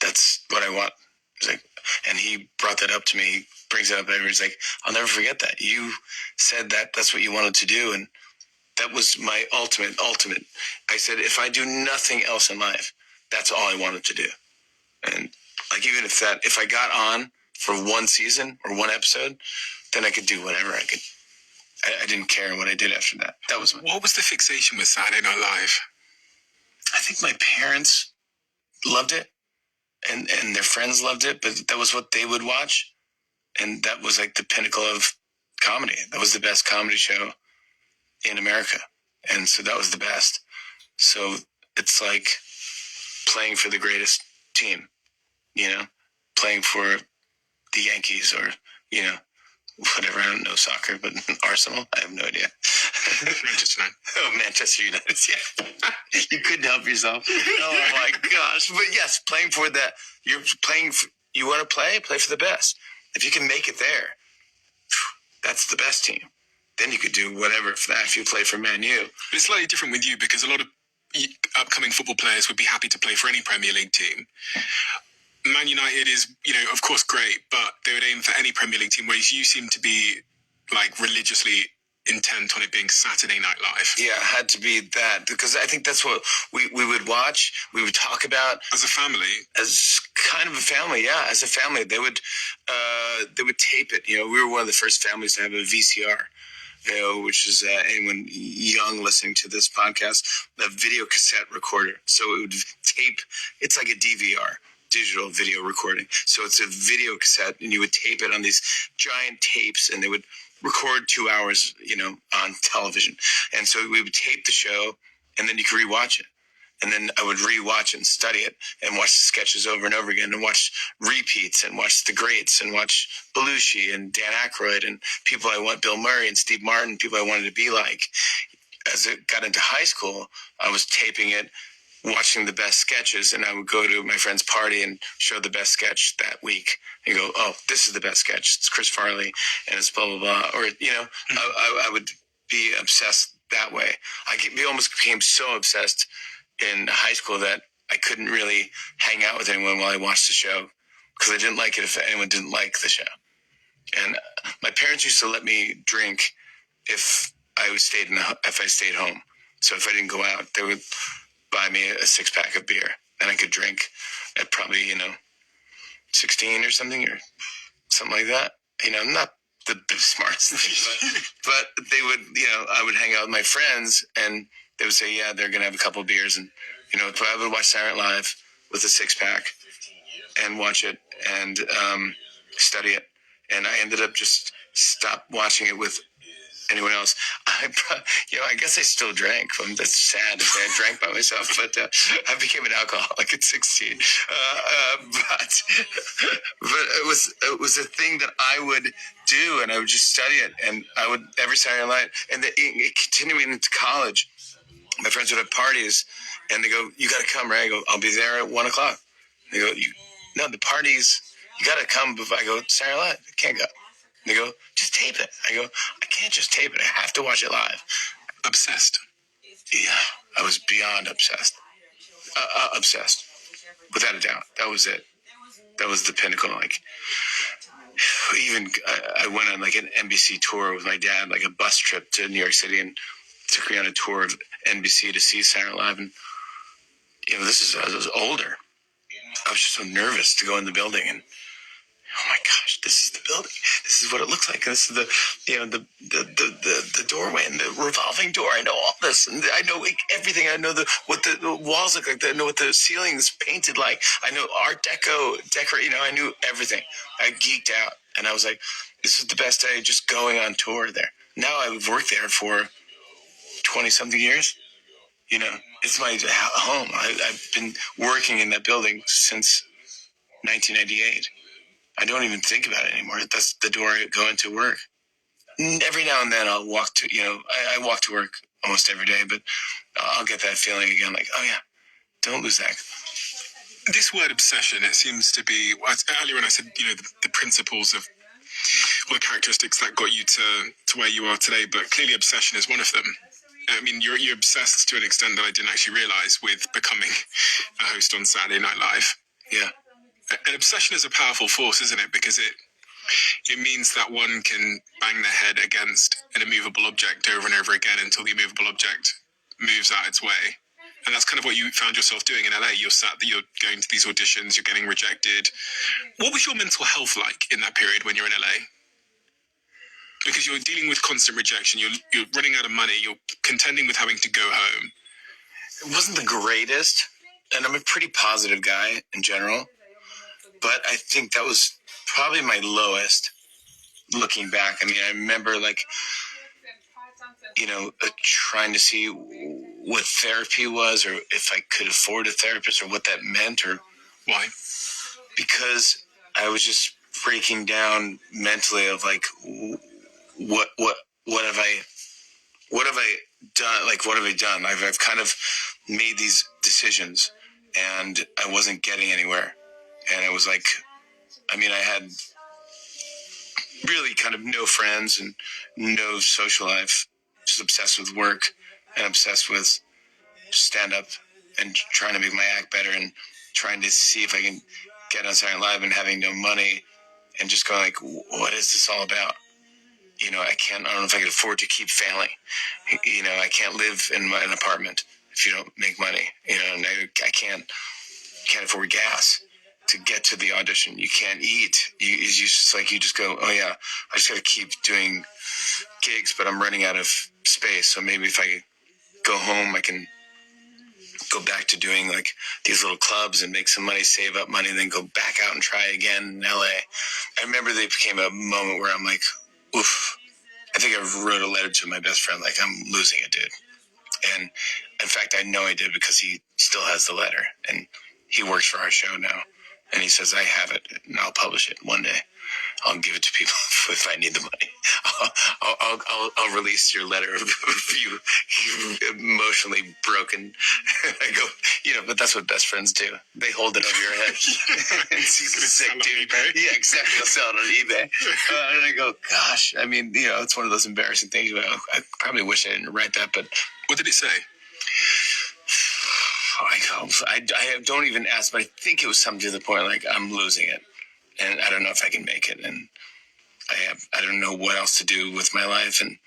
That's what I want. He's like, and he brought that up to me. He brings it up every. He's like, I'll never forget that. You said that that's what you wanted to do, and that was my ultimate. I said, if I do nothing else in life, that's all I wanted to do. And like, even if I got on for one season or one episode, then I could do whatever I could. I didn't care what I did after that. That was What was the fixation with Saturday Night Live? I think my parents loved it, and their friends loved it, but that was what they would watch, and that was like the pinnacle of comedy. That was the best comedy show in America, and so that was the best. So it's like playing for the greatest team, playing for the Yankees or, whatever. I don't know soccer, but Arsenal, I have no idea. Manchester United. Oh, Manchester United, yeah. You couldn't help yourself. Oh, my gosh. But yes, playing for that. You're playing, you want to play for the best. If you can make it there, that's the best team. Then you could do whatever for that if you play for Man U. But it's slightly different with you, because a lot of upcoming football players would be happy to play for any Premier League team. Man United is, of course, great, but they would aim for any Premier League team, whereas you seem to be, like, religiously intent on it being Saturday Night Live. Yeah, it had to be that, because I think that's what we would watch, we would talk about. As a family? As kind of a family, yeah. As a family, they would tape it. We were one of the first families to have a VCR. Which is anyone young listening to this podcast, a video cassette recorder. So it would tape, it's like a DVR, digital video recording. So it's a video cassette, and you would tape it on these giant tapes, and they would record 2 hours, on television. And so we would tape the show, and then you could rewatch it. And then I would rewatch it and study it and watch the sketches over and over again, and watch repeats and watch the greats and watch Belushi and Dan Aykroyd and people I want, Bill Murray and Steve Martin, people I wanted to be like. As it got into high school, I was taping it, watching the best sketches, and I would go to my friend's party and show the best sketch that week and go, oh, this is the best sketch. It's Chris Farley and it's blah, blah, blah. Or, I would be obsessed that way. I almost became so obsessed in high school that I couldn't really hang out with anyone while I watched the show, because I didn't like it if anyone didn't like the show. And my parents used to let me drink if I stayed home. So if I didn't go out, they would buy me a 6-pack of beer, and I could drink at probably 16 or something like that. I'm not the smartest thing, but they would, I would hang out with my friends, and they would say, yeah, they're going to have a couple of beers. And, I would watch Saturday Night Live with a 6-pack and watch it and study it. And I ended up just stop watching it with anyone else. I guess I still drank. That's sad to say I drank by myself, but I became an alcoholic at 16. But it was a thing that I would do, and I would just study it. And I would every Saturday night, and it continuing into college. My friends would have parties, and they go, "You got to come, right?" I go, "I'll be there at 1 o'clock." They go, "No, the parties, you got to come." I go, "Saturday Night Live, I can't go." They go, "Just tape it." I go, "I can't just tape it. I have to watch it live." Obsessed. Yeah, I was beyond obsessed. Obsessed, without a doubt. That was it. That was the pinnacle. Like, even I went on like an NBC tour with my dad, like a bus trip to New York City, and took me on a tour of NBC to see Saturday Night Live. And I was older. I was just so nervous to go in the building, and oh my gosh, this is the building. This is what it looks like. This is the doorway and the revolving door. I know all this, and I know everything. I know what the walls look like. I know what the ceiling is painted like. I know Art Deco decorate. I knew everything. I geeked out, and I was like, this is the best day. Just going on tour there. Now I've worked there for 20-something years. You know, it's my home. I've been working in that building since 1998. I don't even think about it anymore. That's the door I go into work. Every now and then I'll walk to, I walk to work almost every day, but I'll get that feeling again, like, oh yeah, don't lose that. This word obsession, it seems to be, earlier when I said, the principles of, or the characteristics that got you to where you are today, but clearly obsession is one of them. I mean, you're obsessed to an extent that I didn't actually realise with becoming a host on Saturday Night Live. Yeah. And obsession is a powerful force, isn't it? Because it means that one can bang their head against an immovable object over and over again until the immovable object moves out its way. And that's kind of what you found yourself doing in LA. You're going to these auditions, you're getting rejected. What was your mental health like in that period when you're in LA? Because you're dealing with constant rejection, you're running out of money, you're contending with having to go home. It wasn't the greatest, and I'm a pretty positive guy in general, but I think that was probably my lowest looking back. I mean, I remember trying to see what therapy was, or if I could afford a therapist, or what that meant, or why. Because I was just breaking down mentally of like, what have I done? Like, what have I done? I've kind of made these decisions, and I wasn't getting anywhere. And it was like, I mean, I had really kind of no friends and no social life, just obsessed with work and obsessed with stand-up and trying to make my act better and trying to see if I can get on Saturday Night Live, and having no money and just going like, what is this all about? I don't know if I can afford to keep failing. I can't live in an apartment if you don't make money. And I can't afford gas to get to the audition. You can't eat. You just go, oh yeah, I just got to keep doing gigs, but I'm running out of space. So maybe if I go home, I can go back to doing like these little clubs and make some money, save up money, and then go back out and try again in LA. I remember they became a moment where I'm like, oof. I think I wrote a letter to my best friend, like, I'm losing it, dude. And in fact, I know I did, because he still has the letter, and he works for our show now. And he says, I have it, and I'll publish it one day. I'll give it to people if I need the money. I'll release your letter if you emotionally broken. I go, but that's what best friends do. They hold it over your head. And he's a sick dude. Yeah, exactly. They'll sell it on eBay. And I go, gosh. I mean, it's one of those embarrassing things. I probably wish I didn't write that, but what did it say? I don't even ask, but I think it was something to the point like, I'm losing it, and I don't know if I can make it, and I don't know what else to do with my life, and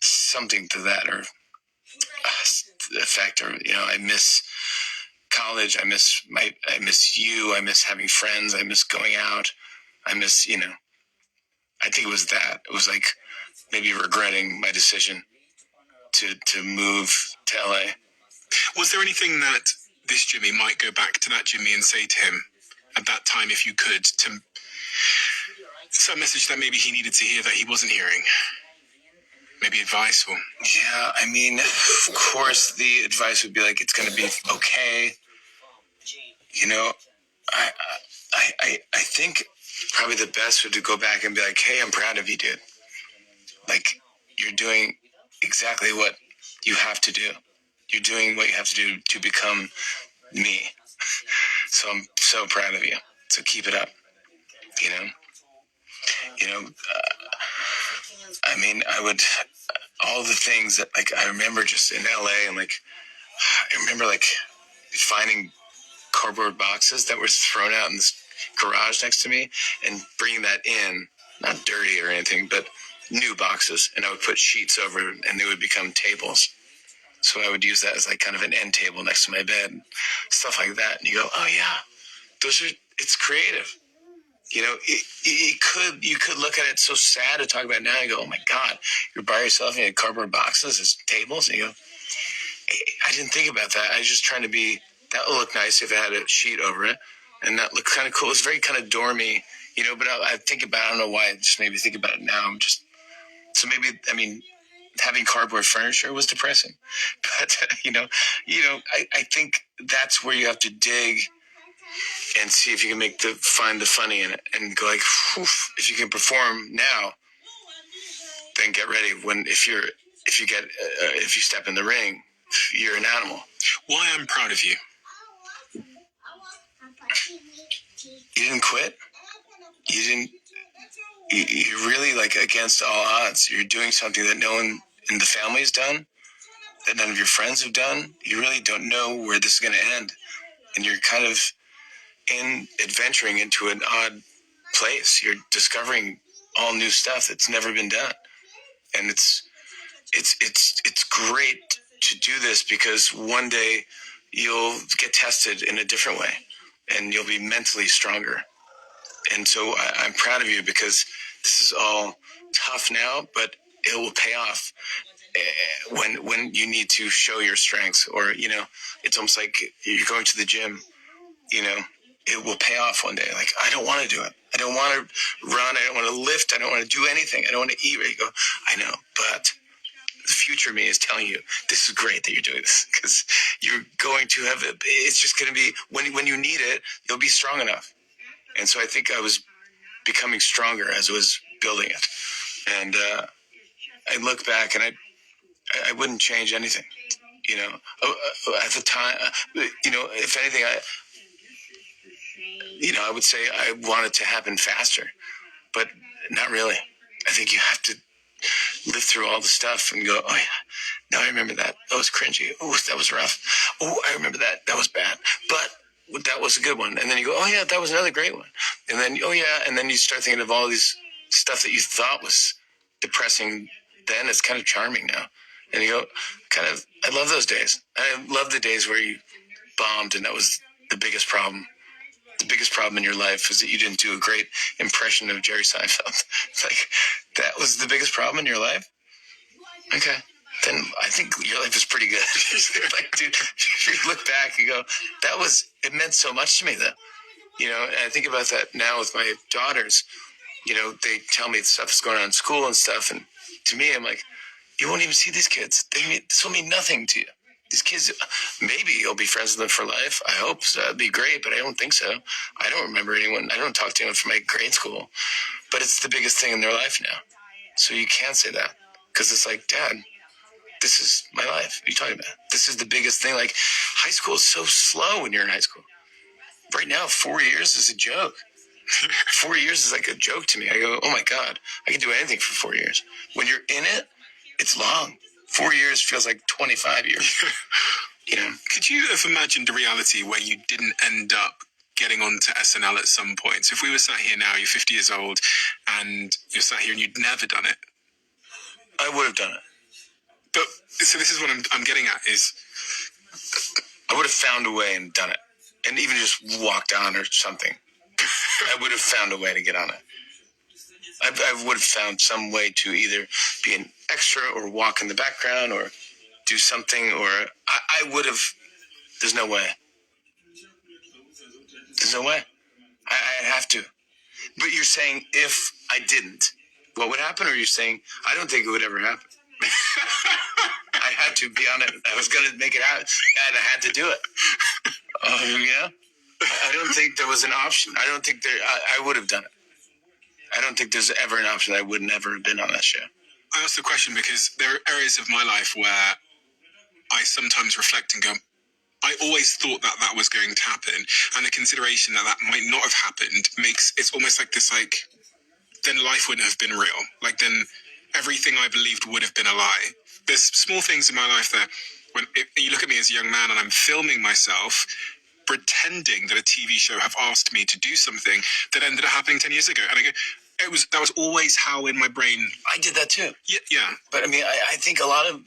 something to that or effect, or I miss college, I miss you, I miss having friends, I miss going out, I miss I think it was that. It was like maybe regretting my decision to move to LA. Was there anything that this Jimmy might go back to that Jimmy and say to him at that time, if you could, to some message that maybe he needed to hear that he wasn't hearing? Maybe advice or... Yeah, I mean, of course, the advice would be like, it's going to be okay. I think probably the best would to go back and be like, hey, I'm proud of you, dude. Like, you're doing exactly what you have to do. You're doing what you have to do to become me. So I'm so proud of you. So keep it up. I mean, I would, all the things that, like, I remember just in LA, and like, I remember like finding cardboard boxes that were thrown out in this garage next to me and bringing that in, not dirty or anything, but new boxes. And I would put sheets over it, and they would become tables. So I would use that as like kind of an end table next to my bed, stuff like that. And you go, oh yeah, it's creative. You could look at it so sad to talk about it now and go, oh my God, you're by yourself and you had cardboard boxes as tables. And you go, I didn't think about that. I was just trying to be, that would look nice if it had a sheet over it. And that looked kind of cool. It was very kind of dormy, but I think about, I don't know why it just made me think about it now. So maybe, I mean, having cardboard furniture was depressing. But I think that's where you have to dig and see if you can find the funny in it, and go like, whew, if you can perform now, then get ready if you step in the ring, you're an animal. Why I'm proud of you. You didn't quit. You're really like against all odds. You're doing something that no one in the family has done, that none of your friends have done. You really don't know where this is going to end. And you're kind of adventuring into an odd place. You're discovering all new stuff that's never been done. And it's great to do this, because one day you'll get tested in a different way and you'll be mentally stronger. And so I'm proud of you, because this is all tough now, but it will pay off when you need to show your strengths, or, it's almost like you're going to the gym, it will pay off one day. Like, I don't want to do it. I don't want to run. I don't want to lift. I don't want to do anything. I don't want to eat. You go, I know, but the future me is telling you, this is great that you're doing this, because you're going to have it. It's just going to be, when you need it, you'll be strong enough. And so I think I was becoming stronger as I was building it. And I look back and I wouldn't change anything. At the time, if anything, I would say I want it to happen faster, but not really. I think you have to live through all the stuff and go, oh yeah, now I remember that. That was cringy. Oh, that was rough. Oh, I remember that. That was bad. But that was a good one. And then you go, oh yeah, that was another great one. And then, oh yeah, and then you start thinking of all these stuff that you thought was depressing then. It's kind of charming now. And you go, I love those days. I love the days where you bombed and that was the biggest problem. The biggest problem in your life is that you didn't do a great impression of Jerry Seinfeld. It's like, that was the biggest problem in your life? Okay. Then I think your life is pretty good. Like, dude, if you look back, you go, it meant so much to me then. And I think about that now with my daughters. They tell me stuff that's going on in school and stuff. And to me, I'm like, you won't even see these kids. This will mean nothing to you. These kids, maybe you'll be friends with them for life. I hope so. That'd be great, but I don't think so. I don't remember anyone. I don't talk to anyone from my grade school. But it's the biggest thing in their life now. So you can't say that. Because it's like, Dad, this is my life. What are you talking about? This is the biggest thing. Like, high school is so slow when you're in high school. Right now, 4 years is a joke. 4 years is like a joke to me. I go, oh my God, I can do anything for 4 years. When you're in it, it's long. 4 years feels like 25 years. Could you have imagined a reality where you didn't end up getting onto SNL at some point? So if we were sat here now, you're 50 years old, and you're sat here and you'd never done it. I would have done it. But, so this is what I'm getting at is, I would have found a way and done it. And even just walked on or something. I would have found a way to get on it. I would have found some way to either be an extra or walk in the background or do something, or I would have. There's no way. There's no way. I have to. But you're saying if I didn't, what would happen? Or you're saying I don't think it would ever happen? I had to be on it. I was going to make it happen, and I had to do it. I don't think there was an option. I don't think I would have done it. I don't think there's ever an option that I would never have been on that show. I asked the question because there are areas of my life where I sometimes reflect and go, I always thought that was going to happen. And the consideration that might not have happened it's almost like this, like, then life wouldn't have been real. Like, then everything I believed would have been a lie. There's small things in my life that if you look at me as a young man and I'm filming myself pretending that a TV show have asked me to do something that ended up happening 10 years ago. And I go, that was always how in my brain. I did that too. Yeah. But I mean, I think a lot of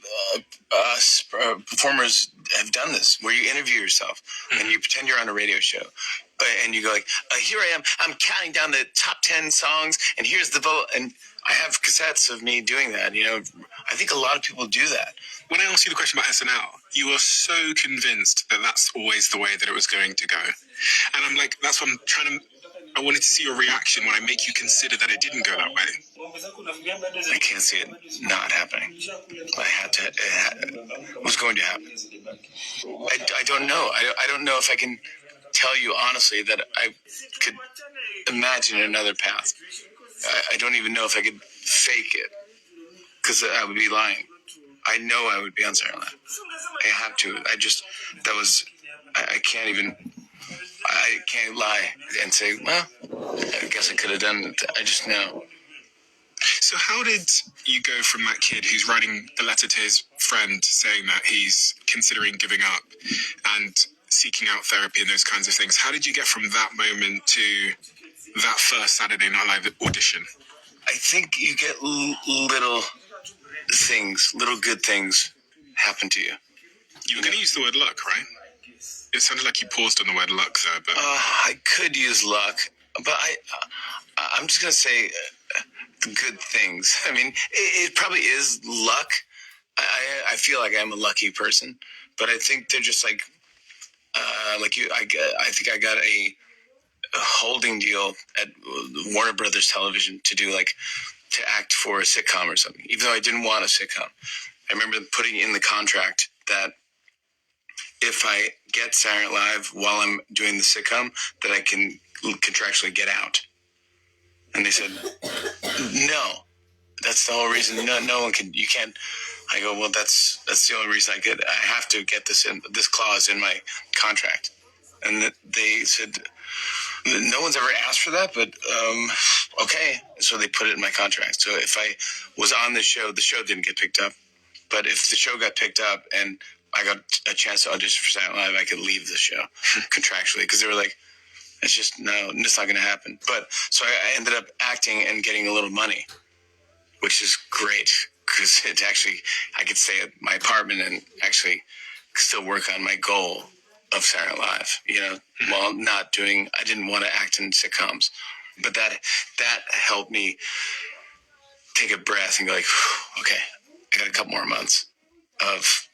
performers have done this, where you interview yourself and you pretend you're on a radio show. And you go like, here I am, I'm counting down the top 10 songs, and here's the vote. And I have cassettes of me doing that. I think a lot of people do that. When I asked you the question about SNL, you were so convinced that that's always the way that it was going to go. And I'm like, that's what I wanted to see your reaction when I make you consider that it didn't go that way. I can't see it not happening. It was going to happen. I don't know. I don't know if I can tell you honestly that I could imagine another path. I don't even know if I could fake it, because I would be lying. I know I would be on Saturday Night. I have to. I can't even, I can't lie and say, well, I guess I could have done it. I just know. So how did you go from that kid who's writing the letter to his friend saying that he's considering giving up and seeking out therapy and those kinds of things? How did you get from that moment to that first Saturday Night Live audition? I think you get little things, little good things happen to you. You were going to use the word luck, right? It sounded like you paused on the word luck there, but... I could use luck, but I'm just going to say good things. I mean, it probably is luck. I feel like I'm a lucky person, but I think they're just like you. I think I got a holding deal at Warner Brothers Television to act for a sitcom or something, even though I didn't want a sitcom. I remember putting in the contract that if I get Saturday Night Live while I'm doing the sitcom, that I can contractually get out. And they said, no, that's the whole reason. No one can, you can't. I go, well, that's the only reason I have to get this clause in my contract. And they said, no one's ever asked for that, but okay. So they put it in my contract. So if I was on the show didn't get picked up. But if the show got picked up and I got a chance to audition for Saturday Night Live, I could leave the show contractually, because they were like, it's not going to happen. But so I ended up acting and getting a little money, which is great, because I could stay at my apartment and actually still work on my goal of Saturday Night Live, while I didn't want to act in sitcoms. But that helped me take a breath and go like, okay, I got a couple more months of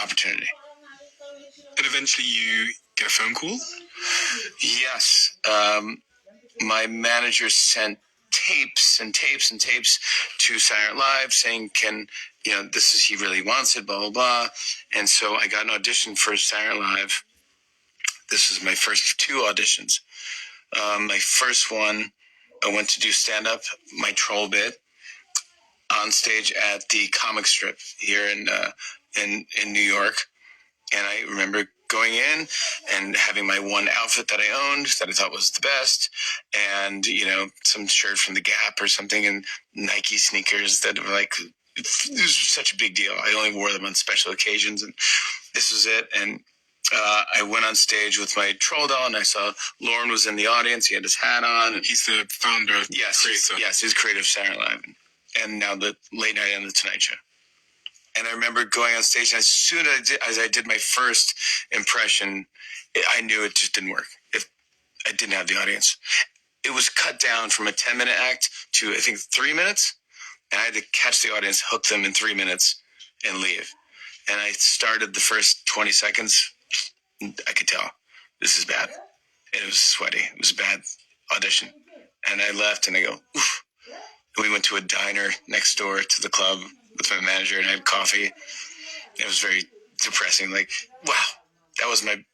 opportunity. And eventually you get a phone call? Yes. My manager sent tapes and tapes and tapes to Saturday Night Live saying, he really wants it, blah, blah, blah. And so I got an audition for Saturday Night Live. This was my first 2 auditions. My first one, I went to do stand-up, my troll bit, on stage at the comic strip here in New York. And I remember going in and having my one outfit that I owned that I thought was the best, and some shirt from the Gap or something, and Nike sneakers that were like, it was such a big deal. I only wore them on special occasions, and this was it. And I went on stage with my troll doll, and I saw Lorne was in the audience. He had his hat on. He's the founder, creator. Yes, he's creator of Saturday Night Live, and now the Late Night and the Tonight Show. And I remember going on stage, and as soon as I did my first impression, I knew it just didn't work. If I didn't have the audience. It was cut down from a 10-minute act to, I think, 3 minutes. And I had to catch the audience, hook them in 3 minutes, and leave. And I started the first 20 seconds. I could tell, this is bad. And it was sweaty. It was a bad audition. And I left, and I go, oof. And we went to a diner next door to the club with my manager, and I had coffee. It was very depressing. Like, wow, that was it.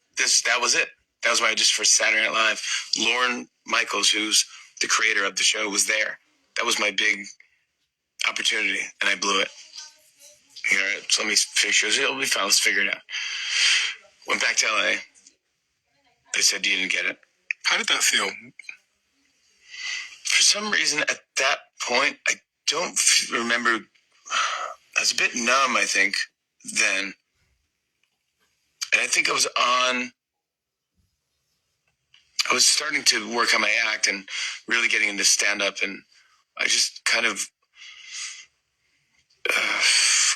That was my audition for Saturday Night Live. Lorne Michaels, who's the creator of the show, was there. That was my big opportunity, and I blew it. Here, so let me finish it. It'll be fine. Let's figure it out. Went back to LA. They said you didn't get it. How did that feel? For some reason, at that point, I don't remember. I was a bit numb, I think, then. And I think I was starting to work on my act and really getting into stand-up, and I just kind of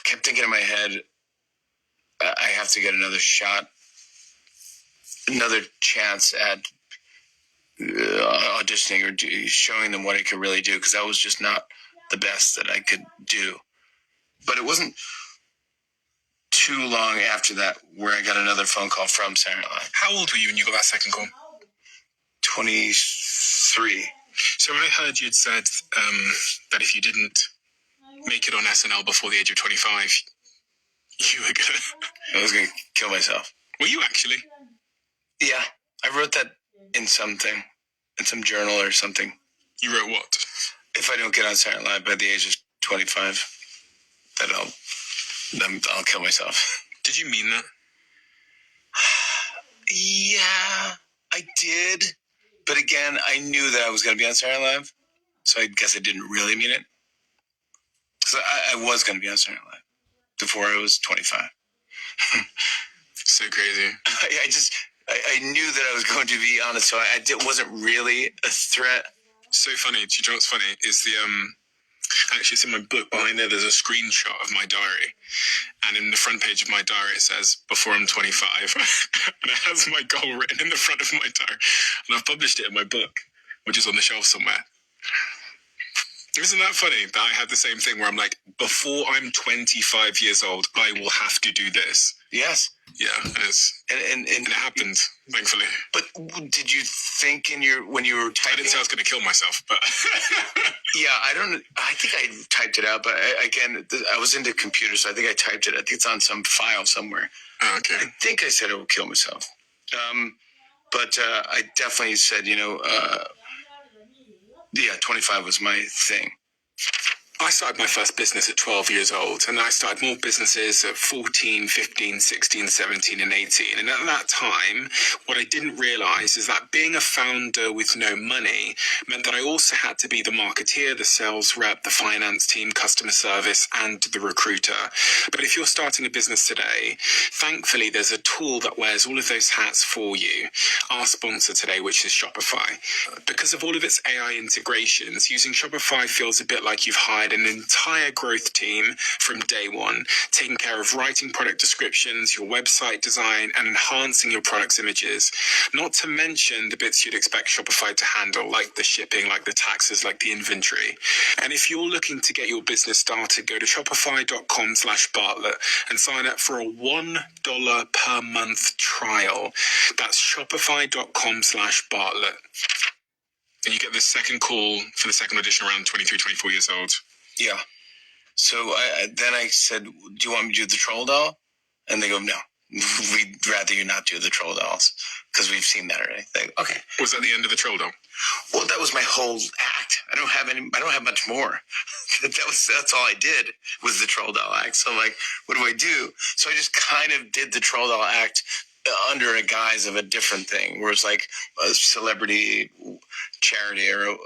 kept thinking in my head, I have to get another shot, another chance at auditioning or showing them what I could really do, because that was just not the best that I could do. But it wasn't too long after that where I got another phone call from Saturday Night Live. How old were you when you got that second call? 23. So I heard you'd said that if you didn't make it on SNL before the age of 25, you were I was gonna kill myself. Were you actually? Yeah, I wrote that in something, in some journal or something. You wrote what? If I don't get on Saturday Night Live by the age of 25, then I'll kill myself. Did you mean that? Yeah, I did. But again, I knew that I was going to be on Saturday Night Live, so I guess I didn't really mean it. Because I was going to be on Saturday Night Live before I was 25. So crazy. I knew that I was going to be on it, so it wasn't really a threat. So funny. Do you know what's funny? Is the actually it's in my book behind there. There's a screenshot of my diary, and in the front page of my diary it says "Before I'm 25," and it has my goal written in the front of my diary, and I've published it in my book, which is on the shelf somewhere. Isn't that funny that I had the same thing where I'm like, before I'm 25 years old, I will have to do this. Yes. Yeah, and it happened, thankfully. But did you think when you were typing? I didn't say I was going to kill myself, but yeah, I think I typed it out, but I was into computers, so I think I typed it. I think it's on some file somewhere. Oh, okay. I think I said I would kill myself. But I definitely said, 25 was my thing. I started my first business at 12 years old, and I started more businesses at 14, 15, 16, 17, and 18. And at that time, what I didn't realize is that being a founder with no money meant that I also had to be the marketeer, the sales rep, the finance team, customer service, and the recruiter. But if you're starting a business today, thankfully, there's a tool that wears all of those hats for you. Our sponsor today, which is Shopify. Because of all of its AI integrations, using Shopify feels a bit like you've hired an entire growth team from day one, taking care of writing product descriptions, your website design, and enhancing your product's images. Not to mention the bits you'd expect Shopify to handle, like the shipping, like the taxes, like the inventory. And if you're looking to get your business started, go to shopify.com/Bartlett and sign up for a $1 per month trial. That's shopify.com/Bartlett. And you get the second call for the second audition around 23, 24 years old. Yeah. So then I said, do you want me to do the troll doll? And they go, no, we'd rather you not do the troll dolls because we've seen that already. They go, okay. Was that the end of the troll doll? Well, that was my whole act. I don't have much more. That's all I did was the troll doll act. So I'm like, what do I do? So I just kind of did the troll doll act under a guise of a different thing, where it's like a celebrity charity, or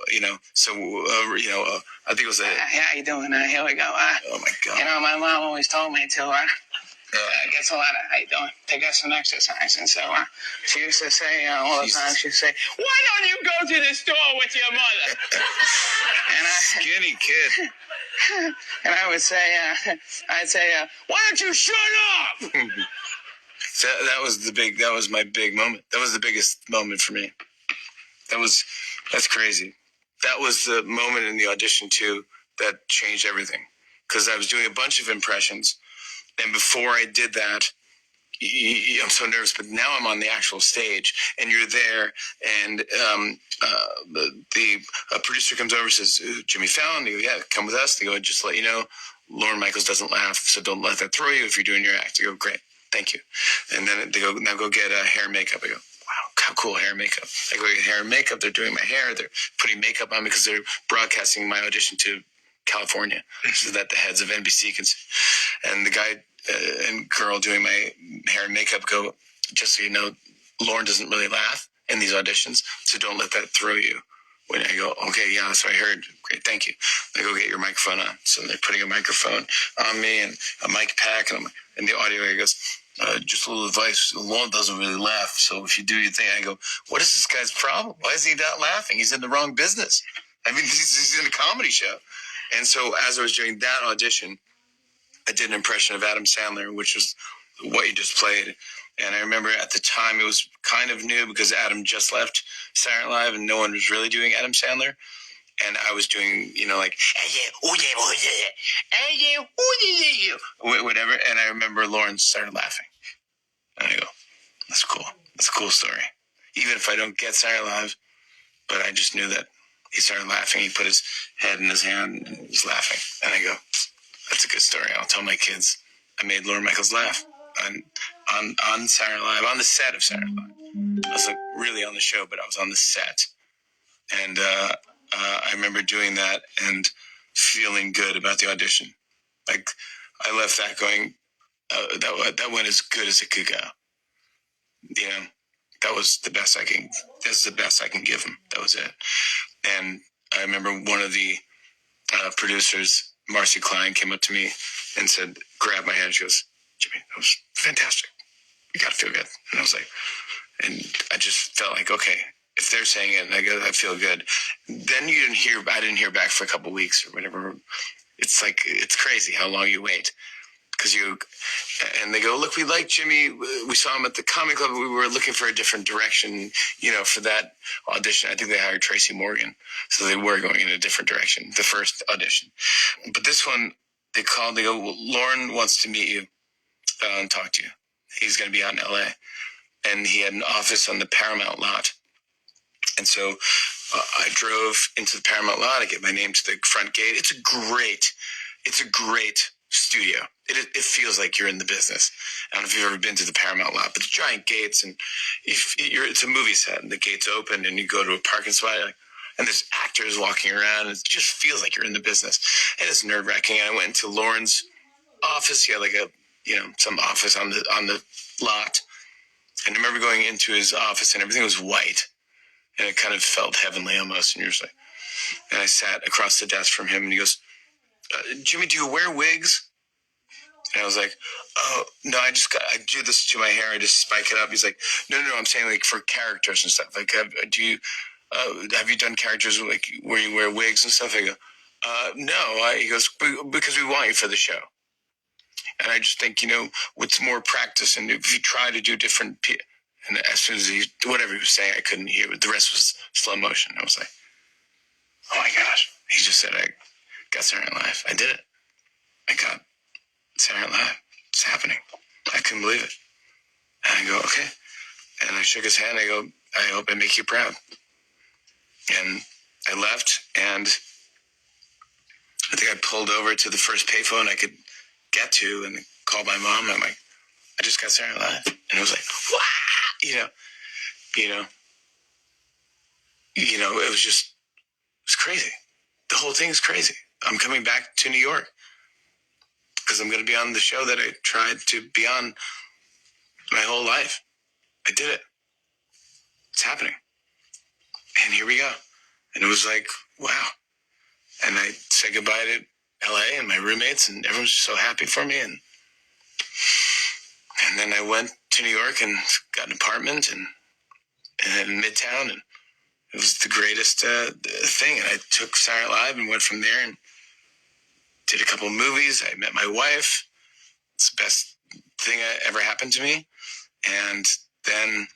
I think it was how you doing? Here we go. Oh my God! My mom always told me to gets a lot of how you doing to get some exercise, and so she used to say all the time. She'd say, "Why don't you go to the store with your mother?" Skinny kid. And I would say, "Why don't you shut up?" So that was my big moment. That was the biggest moment for me. That's crazy. That was the moment in the audition too that changed everything. Because I was doing a bunch of impressions, and before I did that, I'm so nervous, but now I'm on the actual stage, and you're there, and the producer comes over and says, Jimmy Fallon. They go, yeah, come with us. They go, just to let you know, Lorne Michaels doesn't laugh, so don't let that throw you if you're doing your act. I go, great, thank you. And then they go, now go get hair and makeup. I go, wow, how cool, hair and makeup. I go get hair and makeup. They're doing my hair. They're putting makeup on me because they're broadcasting my audition to California, so that the heads of NBC can see. And the guy and girl doing my hair and makeup go, just so you know, Lorne doesn't really laugh in these auditions, so don't let that throw you. When I go, okay, yeah, that's what I heard. Great, thank you. They go get your microphone on. So they're putting a microphone on me and a mic pack, and the audio guy goes, just a little advice. Lorne doesn't really laugh, so if you do your thing, I go, what is this guy's problem? Why is he not laughing? He's in the wrong business. I mean, he's in a comedy show. And so as I was doing that audition, I did an impression of Adam Sandler, which was what you just played. And I remember at the time it was kind of new because Adam just left Saturday Night Live and no one was really doing Adam Sandler. And I was doing, like, whatever. And I remember Lawrence started laughing. And I go, that's cool. That's a cool story. Even if I don't get Saturday Night Live, but I just knew that he started laughing. He put his head in his hand and was laughing. And I go, that's a good story. I'll tell my kids I made Lorne Michaels laugh on Saturday Night Live, on the set of Saturday Night Live. I was like really on the show, but I was on the set. And I remember doing that and feeling good about the audition. Like I left that going, that went as good as it could go. You know, that was the best that's the best I can give him. That was it. And I remember one of the producers, Marcy Klein, came up to me and said, grabbed my hand. She goes, Jimmy, that was fantastic. You got to feel good. And I was like, and I just felt like, okay, if they're saying it, I feel good. Then I didn't hear back for a couple of weeks or whatever. It's like, it's crazy how long you wait. And they go, look, we like Jimmy. We saw him at the Comedy Club. We were looking for a different direction, for that audition. I think they hired Tracy Morgan. So they were going in a different direction, the first audition. But this one, they called, they go, well, Lorne wants to meet you and talk to you. He's going to be out in LA. And he had an office on the Paramount lot. And so I drove into the Paramount lot. I get my name to the front gate. It's a great studio. It feels like you're in the business. I don't know if you've ever been to the Paramount lot, but the giant gates, and it's a movie set, and the gates open, and you go to a parking spot, and there's actors walking around, and it just feels like you're in the business. And it's nerve-wracking. I went into Lorne's office. He had like some office on the lot. And I remember going into his office, and everything was white, and it kind of felt heavenly almost. And you're just like, and I sat across the desk from him, and he goes, Jimmy, do you wear wigs? And I was like, oh, no, I do this to my hair. I just spike it up. He's like, no, I'm saying like for characters and stuff. Like, have you done characters like where you wear wigs and stuff? I go, no. He goes, because we want you for the show. And I just think, with more practice, and if you try to do different, and as soon as whatever he was saying, I couldn't hear it. The rest was slow motion. I was like, oh my gosh. He just said, I got Saturday Night Live. I did it. I got Saturday Night Live. It's happening. I couldn't believe it. And I go, okay. And I shook his hand. I go, I hope I make you proud. And I left, and I think I pulled over to the first payphone I could get to and called my mom. And I'm like, I just got Saturday Night Live. And it was like, wow! It was just, it's crazy. The whole thing is crazy. I'm coming back to New York because I'm going to be on the show that I tried to be on my whole life. I did it. It's happening. And here we go. And it was like, wow. And I said goodbye to LA and my roommates, and everyone was so happy for me. And then I went to New York and got an apartment and in Midtown, and it was the greatest thing. And I took Saturday Night Live and went from there and did a couple of movies. I met my wife. It's the best thing that ever happened to me. And then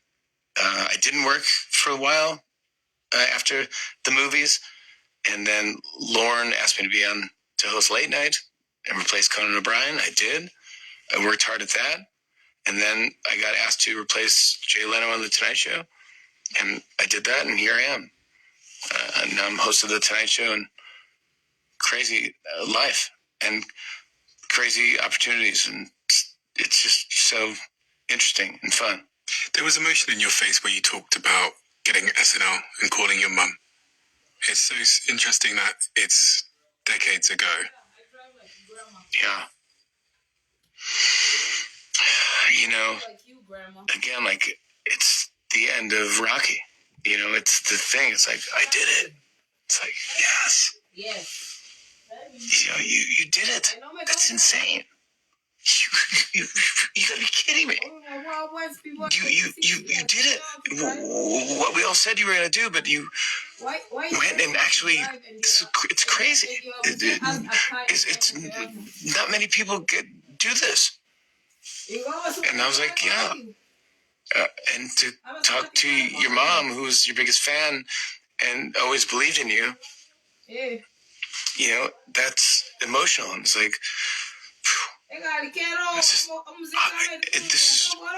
I didn't work for a while after the movies. And then Lorne asked me to host Late Night and replace Conan O'Brien. I did. I worked hard at that. And then I got asked to replace Jay Leno on The Tonight Show. And I did that, and here I am. And I'm host of The Tonight Show, and crazy life and crazy opportunities. And it's just so interesting and fun. There was emotion in your face when you talked about getting SNL and calling your mum. It's so interesting that it's decades ago. Yeah. Again, like, it's the end of Rocky. It's the thing. It's like, I did it. It's like, yes. You did it. That's insane. You gotta be kidding me. You did it. What we all said you were gonna do, but you went and actually, it's crazy. It's not many people do this. And I was like, yeah. And to talk to your mom, who was your biggest fan and always believed in you, that's emotional. And it's like,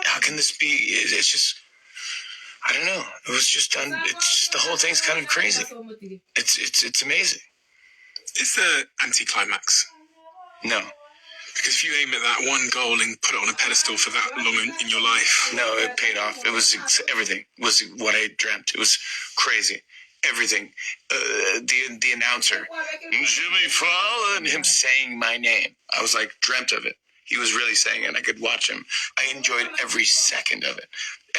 how can this be? It's just, I don't know. It was just done. It's just the whole thing's kind of crazy. It's amazing. Is there anticlimax? No, Because if you aim at that one goal and put it on a pedestal for that long in your life, no, it paid off. It was everything. It was what I dreamt. It was crazy. Everything. The announcer, Jimmy Fallon, him saying my name. I was like, dreamt of it. He was really saying it. I could watch him. I enjoyed every second of it.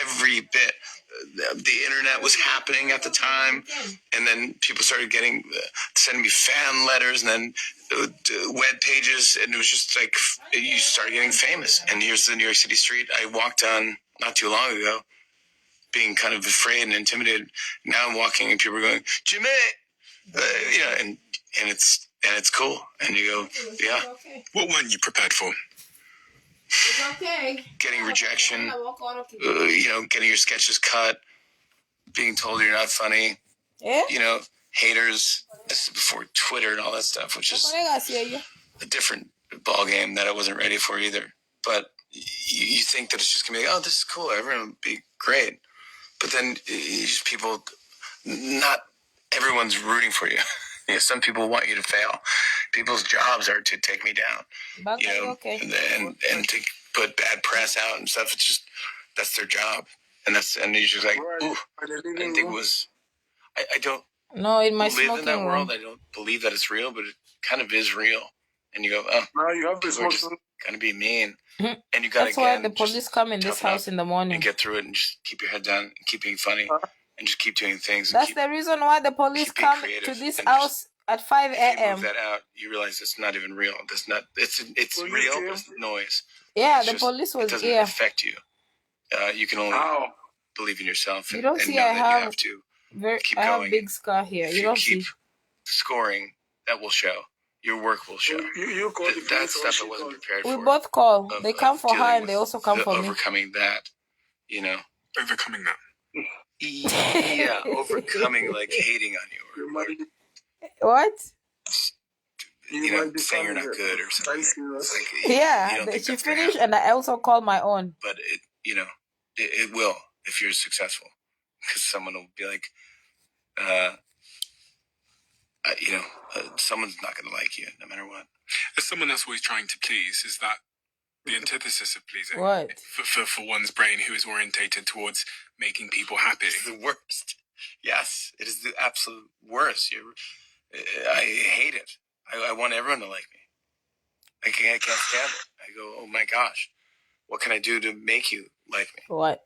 Every bit. The internet was happening at the time, and then people started sending me fan letters, and then web pages, and it was just like you started getting famous. And here's the New York City street I walked on not too long ago, being kind of afraid and intimidated. Now I'm walking, and people are going, Jimmy, and it's cool. And you go, yeah. what weren't you prepared for? It's okay. Getting rejection, getting your sketches cut, being told you're not funny, Yeah? haters. This is before Twitter and all that stuff, which is a different ball game that I wasn't ready for either. But you think that it's just gonna be, oh, this is cool, everyone will be great. But then people, not everyone's rooting for you. Some people want you to fail. People's jobs are to take me down, Okay. and to put bad press out and stuff. It's just, that's their job, and you're just like, ooh. I think it was. I don't No, in my live in smoking that room. world. I don't believe that it's real, but it kind of is real. And you go, oh, Now you have this we're just motion. gonna be mean, and you gotta That's why again, the police just come in this toughen up house in the morning. and get through it, and just keep your head down, and keep being funny, and just keep doing things. And That's keep, the reason why the police keep being come creative to this and house at 5 if you move a.m. that out, you realize it's not even real. It's Well, you real, can- but it's noise. Yeah, It's the just- police it was doesn't here. affect you. You can only How? believe in yourself You and, don't and see know I that have you have to keep I have going. big scar here. If You you don't keep see. scoring, that will show. Your work will show. You call the That police or stuff she I wasn't call? prepared We for. both call. of- They come of for her dealing and they with also come the for me. overcoming that, Overcoming that. Yeah, overcoming like hating on you, You or might, What? might be saying you're funny, not good or Are something. you serious? It's like, you Yeah, don't think she that's gonna finished happen. and I also called my own. But it will if you're successful, because someone will be like, someone's not going to like you no matter what. As someone that's always trying to please, is that the antithesis of pleasing? What? For one's brain who is orientated towards making people happy. It's the worst. Yes, it is the absolute worst. I hate it. I want everyone to like me. I can't stand it. I go, oh my gosh, what can I do to make you like me? What?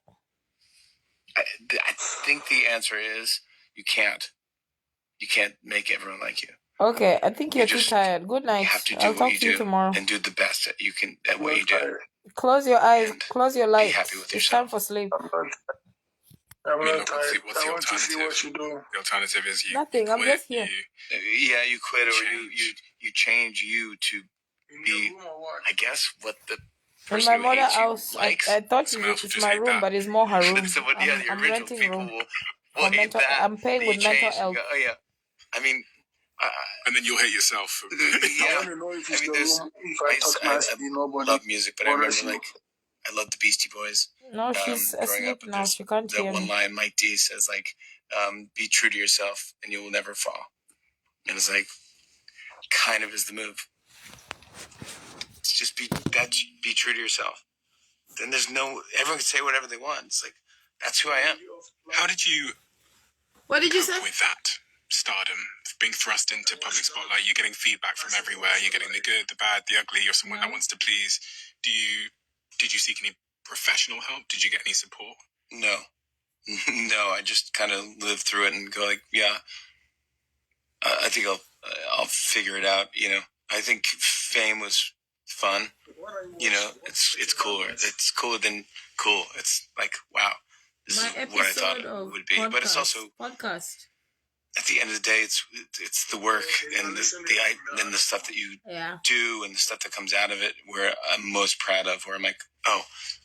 I think the answer is you can't. You can't make everyone like you. Okay, I think you're too just- tired. Good night. You have to do I'll what talk you to you do tomorrow. and do the best that you can at what you do. Close your eyes. and Close your lights. happy with It's yourself. time for sleep. I'm I mean, not look, tired. what's the I want to see alternative? what you do. The alternative is you Nothing, I'm quit, just here. Yeah, you quit, or Change. you change you to In Be- your room or what? I guess what the In person my who mother's hates you house, likes. I thought Someone else will it's just my hate room, that. but it's more her room. So what, yeah, the I'm original renting people room. will For hate mental- that. I'm paying that with you mental change and health. go, oh yeah, I mean, And then you'll hate yourself. For I yeah. want to know if it's I mean, the there's- room. If I talk nicely, I nobody. love music, but I Or remember she- I love the Beastie Boys. No, she's growing asleep up, but now. there's She can't That hear one me. line Mike D says, like, be true to yourself and you will never fall. And it's like, kind of is the move. It's just be true to yourself. Then everyone can say whatever they want. It's like, that's who I am. How did you What did you cope with that stardom, being thrust into public spotlight? You're getting feedback from everywhere. You're getting the good, the bad, the ugly. You're someone that wants to please. Did you seek any professional help? Did you get any support? No. No, I just kind of live through it and go like, yeah, I think I'll figure it out. I think fame was fun. It's cooler. It's cooler than cool. It's like, wow, this is what I thought it would be. But it's also, podcast. at the end of the day, it's the work and the stuff that you Yeah. do and the stuff that comes out of it where I'm most proud of, where I'm like, oh,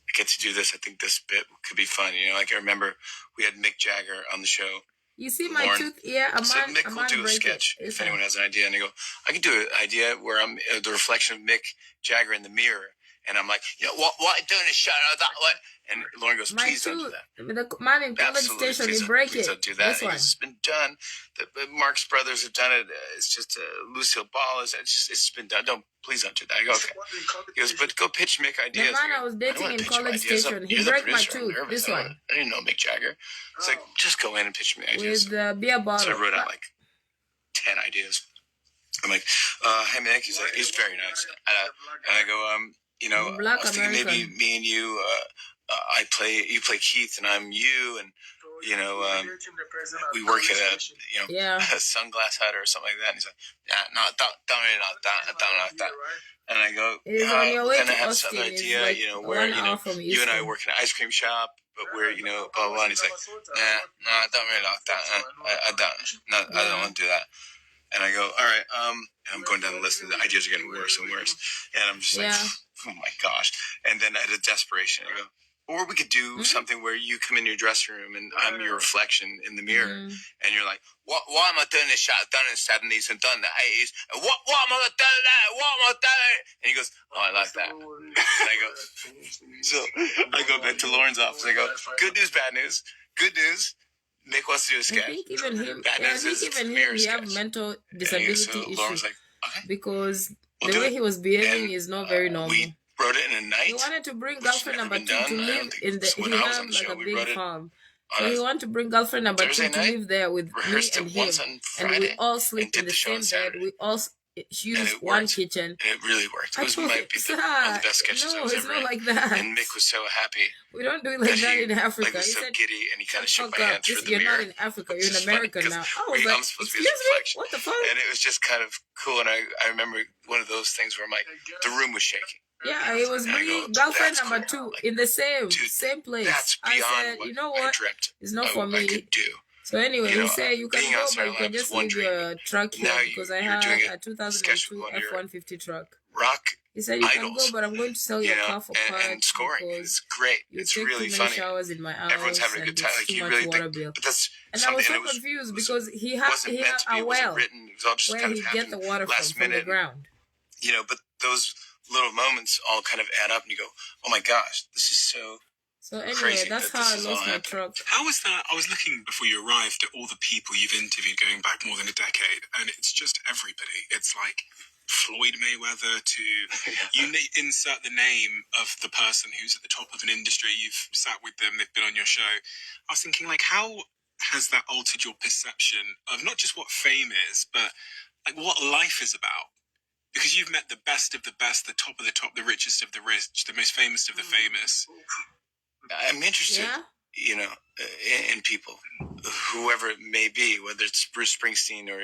I get to do this. I think this bit could be fun. Like I remember we had Mick Jagger on the show. You see my Lauren tooth here? So Mick will do a sketch if anyone has an idea. And I go, I can do an idea where I'm the reflection of Mick Jagger in the mirror. And I'm like, what doing a shout out that way? And Lauren goes, My please don't two, do that. the man in College Absolutely, Station, please he break please it. don't do that. This one. It's been done. The Marx Brothers have done it. It's just Lucille Ball. It's been done. Please don't do that. I go, okay. He goes, but go pitch Mick ideas. The man I was don't dating wanna in pitch him College ideas. Station, he You're the break my producer. I'm tooth. nervous. This one. I didn't know Mick Jagger. It's like, just go in and pitch me ideas. With the beer bottle. So I wrote out like 10 ideas. I'm like, hey Mick, he's very nice. And I go, I Black was thinking maybe American. me and you, you play Keith and I'm you, and we work at a Yeah. a sunglass hut or something like that. And he's like, yeah, no, don't really like that. I don't like that. And I go, It is on your way then I to had this Austin. other It's idea, like where 1 hour from you and I Houston. work in an ice cream shop, but we're blah blah blah. And he's like, nah, no, I don't really like that. I don't want to do that. And I go, all right, and I'm going down the list, and the ideas are getting worse and worse. And I'm just like, Yeah. oh my gosh. And then out of desperation, I go, or we could do something where you come in your dressing room and I'm your reflection in the mirror. And you're like, why am I doing this shot? I've done it in the 70s and done the 80s. And what am I doing that? What am I doing? And he goes, oh, I like that. And I go, so I go back to Lauren's office. I go, good news, bad news. Good news. Nick wants to do a I sketch. think even him, Bad news is it's a mirror he have sketch. mental And disability so Lauren's issues like, okay. because We'll the do way it. he was behaving And, is not very normal. We wrote it in a night. He wanted to bring which girlfriend never number been 2 done. to I don't live think in the. so. When He I was had on the like show, a we big wrote it farm, on so a he wanted to bring girlfriend number 2 Thursday to night, live there with me rehearsed and it him, once on and we Friday, all sleep and did in the the show same on bed. Saturday. We all And use it one worked. kitchen. And it really worked. It I was told might him, be sir, one of the best sketches I no, was it's ever not in. like that. And Mick was so happy We don't do it like that he in Africa. was He so said, giddy, and he kind of "Shut shook the my fuck hand up. through the You're mirror. not in Africa. which You're in is funny, America 'cause now." I was I'm like, supposed to be his "Excuse me? reflection. What the fuck?" And it was just kind of cool. And I remember one of those things where I'm like, the room was shaking. Yeah, he was And I bringing go, girlfriend "That's number cool. 2 Like, in the same dude, place. That's I beyond said, what you know I what? dreamt It's not for I me. could do. So anyway, he said you can being go, on but you Saturday can Night was just one leave dream. your truck here Now because I you're had doing a a sketch 2002 with one of your F-150 truck. rock He said you can idols, go, but I'm going to sell your car for parts and scoring. because It's great. you It's take really too many funny. showers in my house Everyone's having a and good time. it's Like too you much really water think, bill. but that's And I something. was And so it was confused was- because he wasn't had meant to be. a It wasn't well written. It was all just where kind he of get happened the water last from the minute. ground. But those little moments all kind of add up, and you go, "Oh my gosh, this is so." So anyway, Crazy that's that how this I is all lost my happening. truck. How was that? I was looking before you arrived at all the people you've interviewed going back more than a decade, and it's just everybody. It's like Floyd Mayweather to insert the name of the person who's at the top of an industry. You've sat with them, they've been on your show. I was thinking, like, how has that altered your perception of not just what fame is, but like what life is about? Because you've met the best of the best, the top, the richest of the rich, the most famous of the famous. I'm interested, Yeah? in people, whoever it may be, whether it's Bruce Springsteen or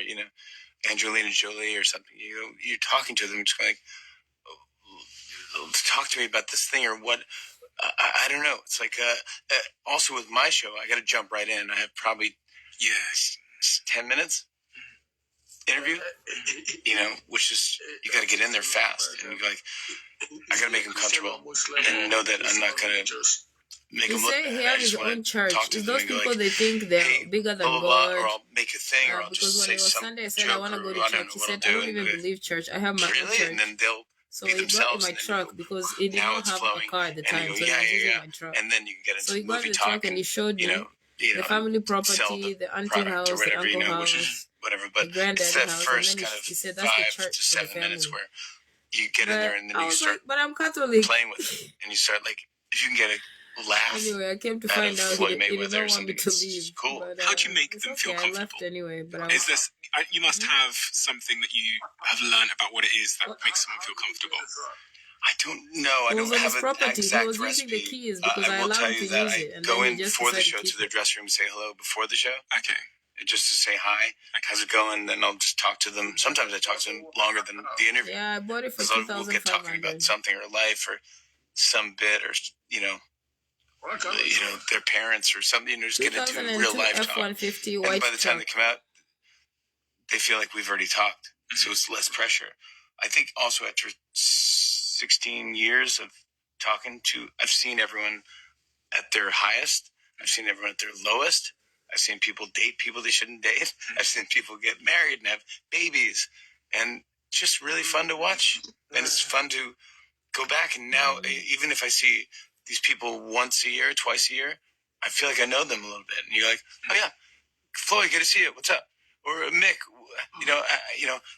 Angelina Jolie or something. You're talking to them, just like, talk to me about this thing or what. I don't know. It's like also with my show, I got to jump right in. I have probably 10 minutes interview, which is you got to get in there fast and you're like, I got to make them comfortable and know that I'm not going to make He them look said bad. he I has just his want own to church. talk to It's them those and go people like, they think they're hey, bigger than blah, blah, blah, God. or I'll make a thing, or I'll Because just when say it was some Sunday, I said I joke, want to or go to I don't church. know He what said I'll I do. don't even And believe church. I have my own really, church. and then they'll So be he got in themselves, my and then you truck go, because he did now not it's have flowing, a car at the and time, you so go, he yeah, was yeah, using yeah, my truck. and then you can get into So he got movie in the talk truck and he showed me the family property, the auntie product house, or the whatever, uncle which house, is whatever. the But granddaddy it's that house, first and then kind of he said that's the 5 church to for the 7 minutes family. where you get in there and then I you was start like, but I'm Catholic. playing with it, and you start like, if you can get a laugh Anyway, I came to out find of out Floyd he did Mayweather or not want me something, to it's leave. cool. But, How'd you make it's them okay. feel I comfortable? left anyway, but I Is this? You must have something that you have learned about what it is that makes someone feel comfortable. I don't know. I It was don't on his have an property. He exact was using the recipe. keys because I I will allowed tell him you to that use I it, and go then in he just before the decided show to keep to their it. dressing room and say hello before the show, Okay. just to say hi. How's it going? Then I'll just talk to them. Sometimes I talk to them longer than the interview. Yeah, I bought it for Because we'll get talking about 2,500. something or life or some bit or their parents or something. Just get into real 2002 life talk. F-150 And white by the time they truck. come out, they feel like we've already talked, so it's less pressure. I think also after 16 years of talking to, I've seen everyone at their highest. I've seen everyone at their lowest. I've seen people date people they shouldn't date. I've seen people get married and have babies, and just really fun to watch. And it's fun to go back, and now even if I see these people once a year, twice a year, I feel like I know them a little bit. And you're like, oh yeah, Floyd, good to see you. What's up? Or Mick,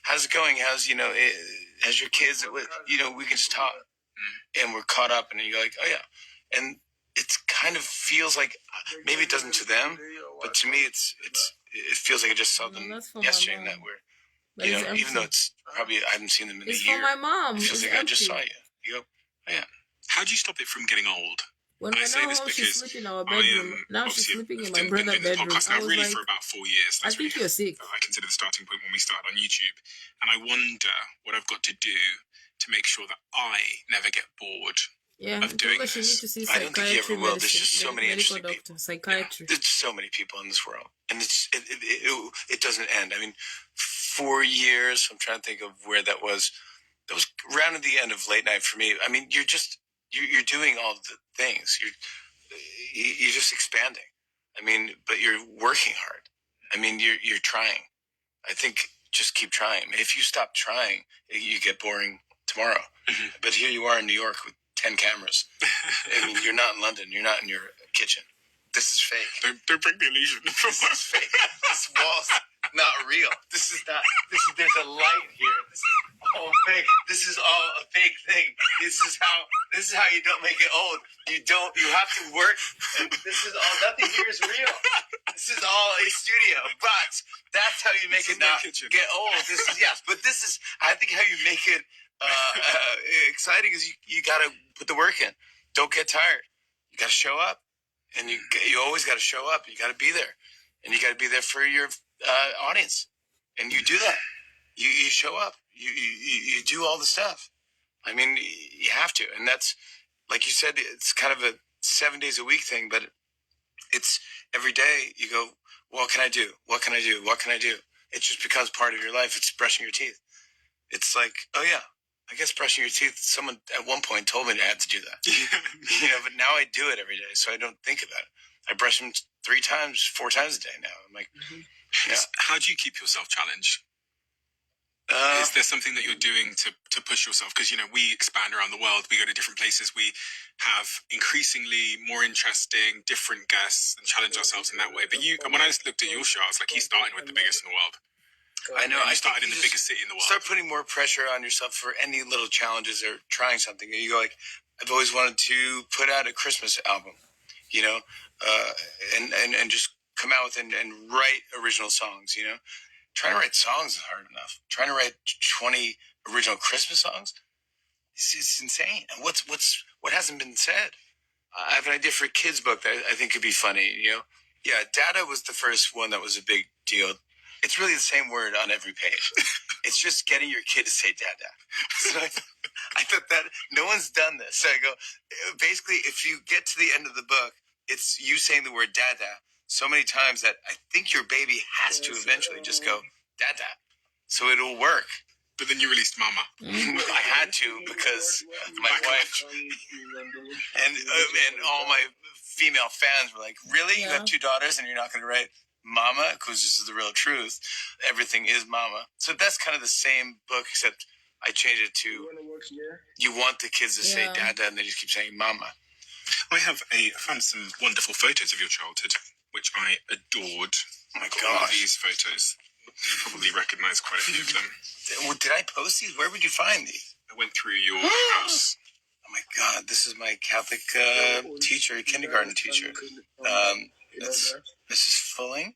how's it going? How's how's your kids? We can just talk, and we're caught up, and you're like, oh yeah, and it kind of feels like maybe it doesn't to them, but to me, it feels like I just saw them yesterday, and that we're even though it's probably I haven't seen them in a year. It's for my mom. It feels like I just saw you. You go, oh yeah. How do you stop it from getting old? When I say this because she's sleeping in our bedroom. Now she's sleeping in my brother's bedroom. I was really for about 4 years. I think you're sick. I consider the starting point when we started on YouTube. And I wonder what I've got to do to make sure that I never get bored of doing this. You need to see I don't think you ever will. There's just so many interesting people. Psychiatry. There's so many people in this world. And it doesn't end. I mean, 4 years, I'm trying to think of where that was. That was around at the end of late night for me. I mean, you're doing all the things. You're just expanding. I mean, but you're working hard. I mean, you're trying. I think just keep trying. If you stop trying, you get boring tomorrow. Mm-hmm. But here you are in New York with 10 cameras. I mean, you're not in London. You're not in your kitchen. This is fake. Don't break the illusion. This is fake. This wall's not real. This is not. There's a light here. This is all fake. This is all a fake thing. This is how you don't make it old. You have to work. And this is all. Nothing here is real. This is all a studio. But that's how you make it not get old. But this is. I think how you make it exciting is you got to put the work in. Don't get tired. You got to show up. And you always got to show up. You got to be there, and you got to be there for your audience. And you do that. You show up. You do all the stuff. I mean, you have to. And that's, like you said, it's kind of a 7 days a week thing. But it's every day you go, what can I do? What can I do? What can I do? It just becomes part of your life. It's brushing your teeth. It's like, oh yeah, I guess brushing your teeth, someone at one point told me I had to do that. But now I do it every day, so I don't think about it. I brush them 3 times, 4 times a day now. I'm like, How do you keep yourself challenged? Is there something that you're doing to push yourself? Because, we expand around the world. We go to different places. We have increasingly more interesting, different guests and challenge ourselves in that way. But when I looked at your show, I was like, he's starting with the biggest in the world. I know. I started in the biggest city in the world. Start putting more pressure on yourself for any little challenges or trying something. And you go like, I've always wanted to put out a Christmas album, and just come out with and write original songs. Trying to write songs is hard enough. Trying to write 20 original Christmas songs, it's insane. And what hasn't been said? I have an idea for a kid's book that I think could be funny. Yeah, Dada was the first one that was a big deal. It's really the same word on every page. It's just getting your kid to say dada. So I thought that no one's done this. So I go, basically, if you get to the end of the book, it's you saying the word dada so many times that I think your baby has to eventually just go dada. So it'll work. But then you released Mama. I had to because my wife and all my female fans were like, really? You have 2 daughters and you're not going to write Mama, because this is the real truth. Everything is Mama. So that's kind of the same book, except I changed it to you want the kids to say Dada, and they just keep saying Mama. I found some wonderful photos of your childhood, which I adored. Oh my All gosh. these photos. You probably recognize quite a few of them. Did I post these? Where would you find these? I went through your house. Oh my God, this is my Catholic teacher, kindergarten teacher. That's Mrs. Fulling.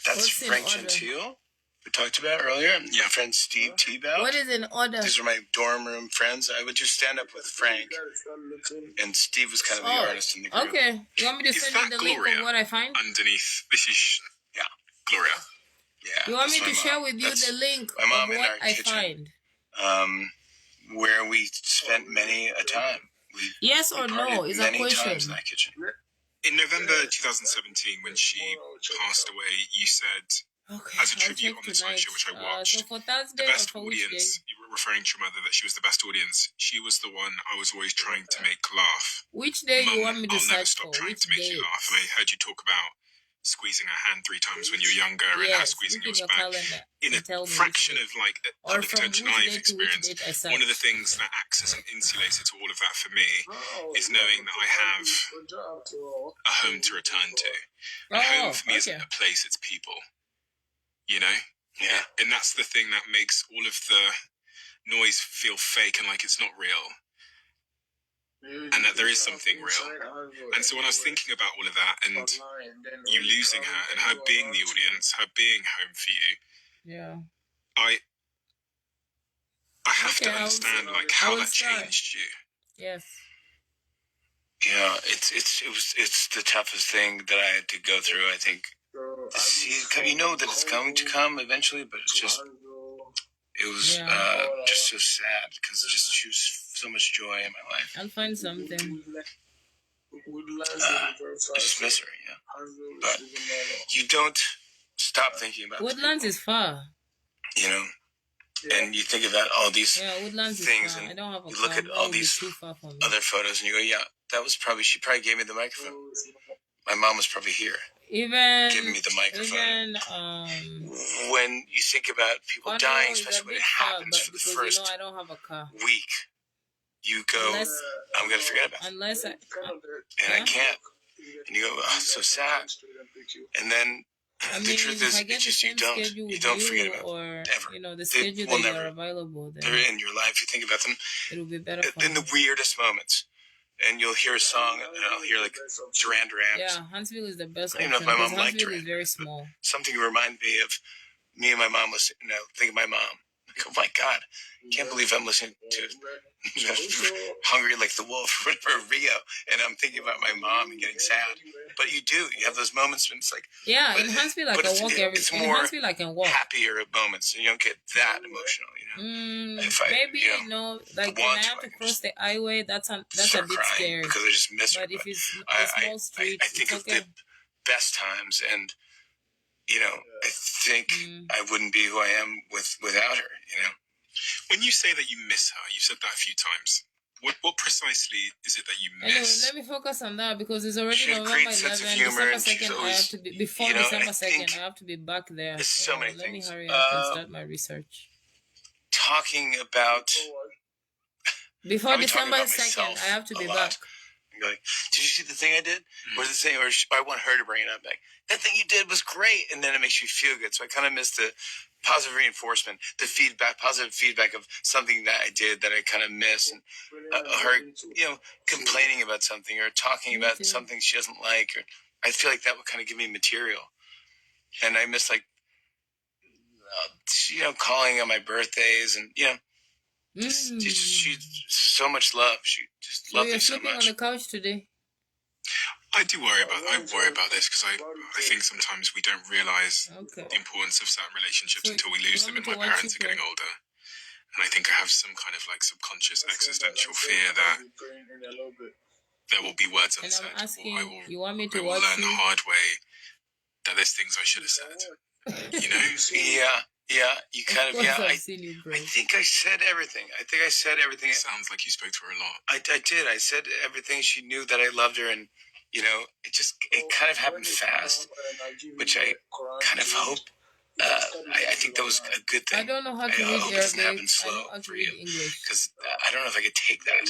That's Frank Gentile, we talked about earlier. My friend Steve T-Bout. What is in order? These are my dorm room friends. I would just stand up with Frank, and Steve was kind of the artist in the group. Okay. You want me to send you the link of what I find? Underneath, this is Gloria. Yeah. You want me to share with you the link of what I find? Where we spent many a time. Yes or no is a many question. times in that kitchen. In November 2017, when she passed away, you said, as a tribute on the Tonight Show, which I watched, so for Thursday the best or for which audience, you were referring to your mother, that she was the best audience. She was the one I was always trying to make laugh. Which day Mum, you want me to I'll never search stop for? trying Which to make day? you laugh. And I heard you talk about squeezing her hand 3 times when you're younger and her Yes, squeezing look in yours your back. calendar In a and tell me which fraction day. of like a Or public from which attention I've date to which experienced, date I one of the searched. things that acts as an insulator to all of that for me is knowing that I have a home to return to. And home for me okay. isn't a place, it's people. You know? Yeah. And that's the thing that makes all of the noise feel fake and like it's not real. And that there is something real. And so when I was thinking about all of that and you losing her and her being the audience, her being home for you, Yeah. I have Okay, to I will- understand like I how will that start. changed you. Yes. Yeah, it's the toughest thing that I had to go through. I think you know that it's going to come eventually, but it was Yeah. just so sad because she was so much joy in my life. I'll find something. I just miss her, but you don't stop thinking about the Woodlands people, is far. you know, and you think about all these Yeah, Woodlands things, is far. I and don't have a you look car. at That all would be these too far for me. other photos, and you go, yeah, she probably gave me the microphone. My mom was probably here Even giving me the microphone. When you think about people Conroe dying, is a especially when bit it far, happens but for the because first I don't have a car. week, you go, Unless- I'm going to forget about it. Unless I, And I can't. And you go, oh, it's so sad. And then I the mean, truth if is, I get it's the just same schedule you with don't forget you, about them. or Ever. you know, the They schedule will that never. you're available, then They're in your life. You think about them it'll be better for in me. the weirdest moments. And you'll hear a song, and I'll hear like Duran Duran. Yeah, Huntsville is the best I don't option even know if my because mom liked Huntsville is Duran very Duran, but small. something reminded me of me and my mom listening. Think of my mom. Like, oh my God, can't believe I'm listening to Hungry Like the Wolf for Rio, and I'm thinking about my mom and getting sad. But you do. You have those moments when it's like, Yeah, but in Huntsville I but can walk every. it's In more Huntsville I can walk. happier moments, and you don't get that emotional. If I, Maybe you like when I want to, have I to can cross just the highway, that's a start bit crying scary. because I just miss her. But if it's I, a small street, I think it's of okay. the best times, and I think I wouldn't be who I am without her. When you say that you miss her, you've said that a few times. What precisely is it that you Anyway, miss? let me focus on that because it's already She had a November great sense 11th. of humor, December and she's 2nd, I always, have to be before and December I 2nd. think I have to be back there. there's so many let me things. hurry up and start my research. Talking about Before I'll be talking December about 2nd, myself I have to a be lot. back. and go like, did you see the thing I did? Or the thing, or I want her to bring it up. Like, that thing you did was great. And then it makes you feel good. So I kind of miss the positive reinforcement, the feedback, positive feedback of something that I did that I kind of miss. And her, complaining about something or talking about something she doesn't like. Or I feel like that would kind of give me material. And I miss, like, calling on my birthdays and, she's so much love. She just loved me so You're sleeping much. on the couch today? I worry about this because I think sometimes we don't realise Okay. the importance of certain relationships So until we you lose want them, me and to my watch parents you are getting play? older. And I think I have some kind of like subconscious existential fear that there will be words And unsaid. I'm asking, or I you want me will to watch learn the you? hard way that there's things I should have said. Yeah, you kind of, I've seen you I break. think I said everything. It sounds like you spoke to her a lot. I did. I said everything. She knew that I loved her, and it kind of happened fast, which I kind of hope. I think that was a good thing. I don't know how to I read hope it doesn't happen Arabic. I slow know how to for read you, English. because I don't know if I could take that.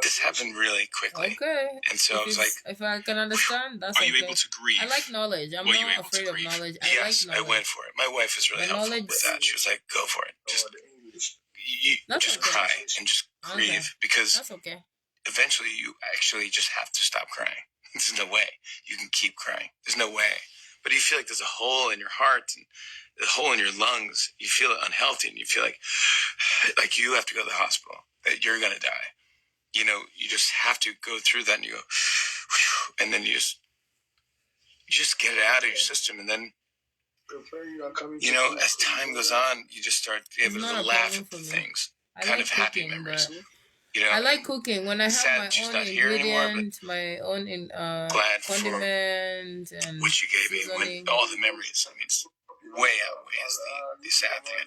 This happened really quickly, Okay. and so I was like, if I can understand, that's Are okay. you able to grieve? I like knowledge. I'm Were you not able to afraid of grieve? knowledge. yes, I like I knowledge. went for it. My wife was really The helpful knowledge- with that. She was like, go for it. Just That's just okay. cry and just Okay. grieve, because That's okay. eventually you actually just have to stop crying. There's no way you can keep crying. There's no way. But you feel like there's a hole in your heart and a hole in your lungs. You feel unhealthy, and you feel like you have to go to the hospital, that you're going to die. You just have to go through that, and you go, and then you just get it out of your system. And then, as time goes on, you just start able not to a laugh problem at for the me. things. I Kind like of happy cooking, memories. but I I like cooking when I have sad my she's own not here anymore, but ingredient, my own glad for condiment and what you gave me, seasoning. all the memories. I mean, it's way outweighs the sad thing.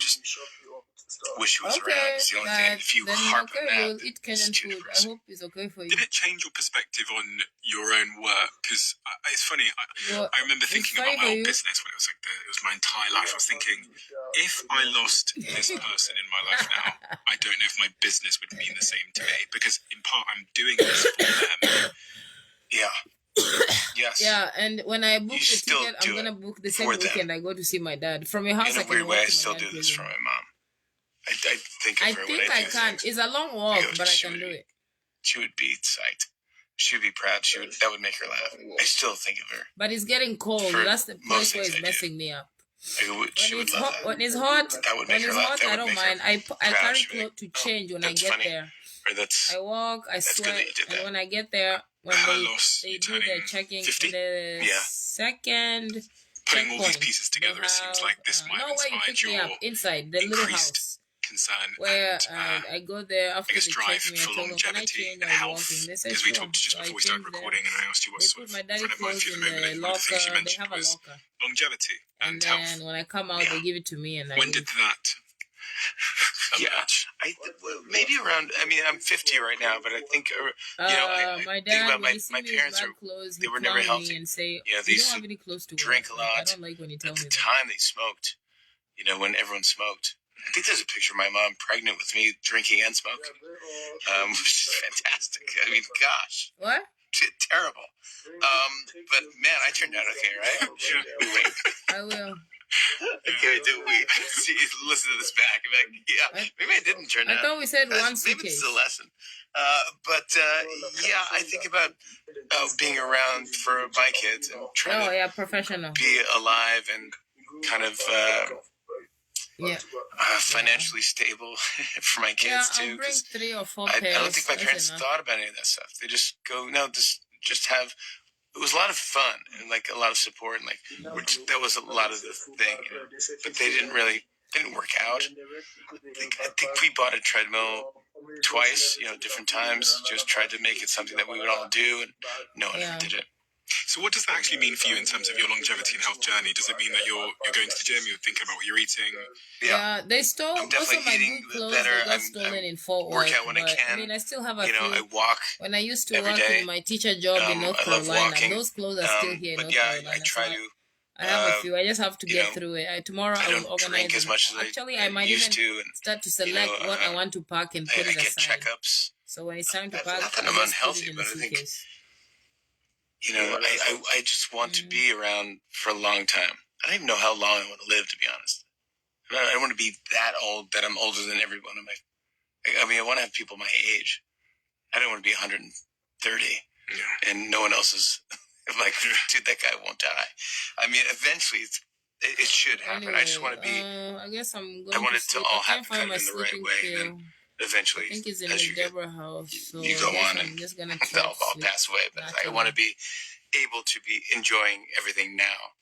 wish he was around. Okay, It's the only thing. If you then harp okay, on that, we'll eat it's Kenyan too food. I depressing. hope it's okay for you. Did it change your perspective on your own work? Because it's funny. Well, I remember it's thinking funny about my for old you. business when it was like it was my entire life. I was thinking, if I lost this person in my life now, I don't know if my business would mean the same today. Because in part, I'm doing this for them. Yeah. Yes. Yeah, and when I book You the still ticket, I'm do gonna it book the same for them. weekend I go to see my dad. From your house, In I a can weird walk way, I to my still dad's do this for prison. my mom. I think of I her think when I I do can. things. It's a long walk, goes, but I she can would do be- it. She would be psyched. She would be proud. That would make her laugh. I still think of her. But it's getting cold. For That's the most place where things it's I do. messing me up. She would love that. When it's hot, That would when make her it's laugh. hot, That I would don't make her mind. I proud. carry She'd be like, clothes to change when I that's get funny. there. Or that's I walk, I good sweat, that you did and that. when I get there, when Her they loss, do you their turning checking, 50? the Yeah. second Putting all these checkpoint, pieces together, they it seems have, like this might no, have where you inspired pick me your up inside the little increased house concern where and I go there after I guess they drive check me. I for told them, can I longevity change? and I'm health. walking. They said Because we sure. talked just So I before we started changed there. recording, and I asked you what They sort put of my daddy friend of mine clothes for you at in the moment. the One of the things you locker. They mentioned have a was locker. longevity And and then health. when I come out, Yeah. they give it to me, and I When eat. did that Yeah. emerge? Maybe around. I mean, I'm 50 right now, but I think I My think dad, about when he see my me in parents. bad clothes, he They were never clown me healthy. and say, You know, they "You used don't to have any clothes to drink wear." a Like, I lot. don't like when you tell At me the that. time, they smoked. You know, when everyone smoked. I think there's a picture of my mom pregnant with me drinking and smoking, which is fantastic. I mean, gosh, What? terrible. But man, I turned out okay, right? Yeah. We wait. I will. Okay, listen to this back. Like, yeah, maybe I didn't turn I out. thought we said one Maybe it's suitcase. a lesson. But yeah, I think about being around for my kids and trying Oh to yeah, professional. be alive and kind of Yeah. financially stable for my Yeah, kids I'll too. bring 'Cause 3 or 4 I pairs. don't think my That's parents enough. thought about any of that stuff. They just go, no, just have. It was a lot of fun and like a lot of support and like that was a lot of the thing. You know? But they didn't work out. I think we bought a treadmill twice, you know, different times. Just tried to make it something that we would all do, and no one Yeah. ever did it. So what does that actually mean for you in terms of your longevity and health journey? Does it mean that you're going to the gym, you're thinking about what you're eating? Yeah, they stole I'm most definitely of my eating good clothes. better. They got I'm stolen in Fort work Worth. out when I but, can. I mean, I still have a You know, few. I walk. When I used to every work day. in my teacher job in North I love Carolina, walking. those clothes are still here in But North yeah, Carolina. I try so to. I have a few. I just have to you get know, through it. Tomorrow I I will don't organize drink as them. much as Actually, I I might used even to, and start to select what I want to pack and put I it get aside. checkups. So when it's time to Not pack, that I I'm just put unhealthy, it in the but I think suitcase. you know, I just want to be around for a long time. I don't even know how long I want to live, to be honest. I don't want to be that old that I'm older than everyone. I mean, I want to have people my age. I don't want to be 130 and no one else is like, dude, that guy won't die. I mean, eventually it should happen. I just want to be. I guess I'm going I want to it to sleep. all I can't happen find kind my of in the right sleeping way. pill. And then eventually, I think it's in as the you get, Deborah house. So you go I guess on I'm and just gonna they'll try to all sleep pass away. But I naturally. want to be able to be enjoying everything now.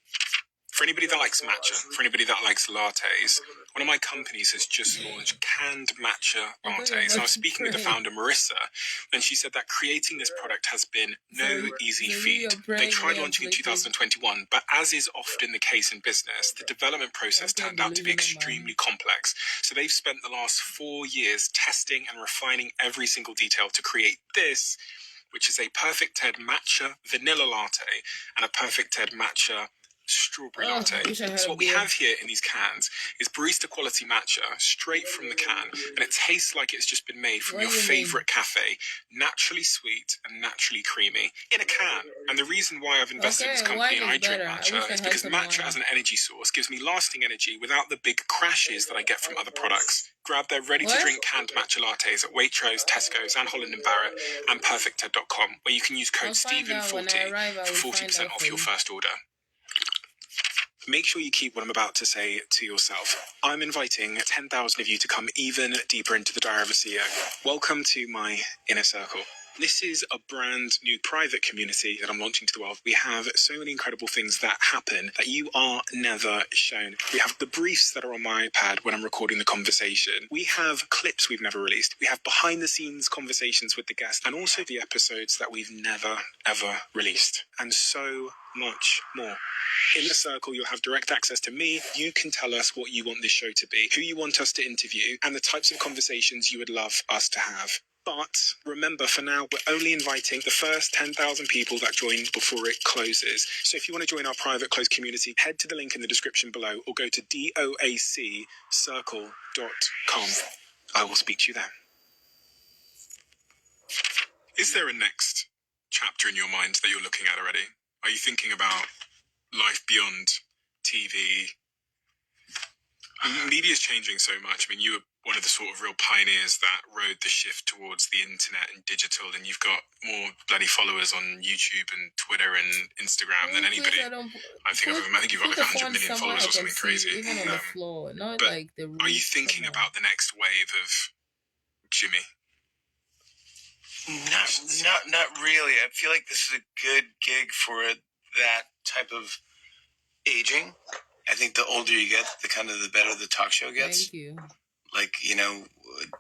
For anybody that likes matcha, for anybody that likes lattes, one of my companies has just launched canned matcha lattes. And I was speaking with the founder, Marissa, and she said that creating this product has been no easy feat. They tried launching in 2021, but as is often the case in business, the development process turned out to be extremely complex. So they've spent the last 4 years testing and refining every single detail to create this, which is a Perfect Ted matcha vanilla latte and a Perfect Ted matcha strawberry latte. So what we have here in these cans is barista quality matcha straight from the can, and it tastes like it's just been made from your favorite cafe, naturally sweet and naturally creamy in a can. And the reason why I've invested in this company and I drink matcha is because matcha as an energy source gives me lasting energy without the big crashes that I get from other products. Grab their ready-to-drink canned matcha lattes at Waitrose, Tesco's, and Holland & Barrett, and PerfectTed.com, where you can use code Stephen40 for 40% off your first order. Make sure you keep what I'm about to say to yourself. I'm inviting 10,000 of you to come even deeper into the Diary of a CEO. Welcome to my inner circle. This is a brand new private community that I'm launching to the world. We have so many incredible things that happen that you are never shown. We have the briefs that are on my iPad when I'm recording the conversation. We have clips we've never released. We have behind the scenes conversations with the guests and also the episodes that we've never, ever released. And so much more. In the circle, you'll have direct access to me. You can tell us what you want this show to be, who you want us to interview, and the types of conversations you would love us to have. But remember, for now, we're only inviting the first 10,000 people that join before it closes. So if you want to join our private closed community, head to the link in the description below or go to doaccircle.com. I will speak to you then. Is there a next chapter in your mind that you're looking at already? Are you thinking about life beyond TV? Media's changing so much. I mean, you were one of the sort of real pioneers that rode the shift towards the internet and digital, and you've got more bloody followers on YouTube and Twitter and Instagram than anybody. I think you've got like 100 million followers or something crazy. Even on the floor, not but like the roof. Are you thinking about the next wave of Jimmy? Not really. I feel like this is a good gig for that type of aging. I think the older you get, the better the talk show gets. Thank you. Like,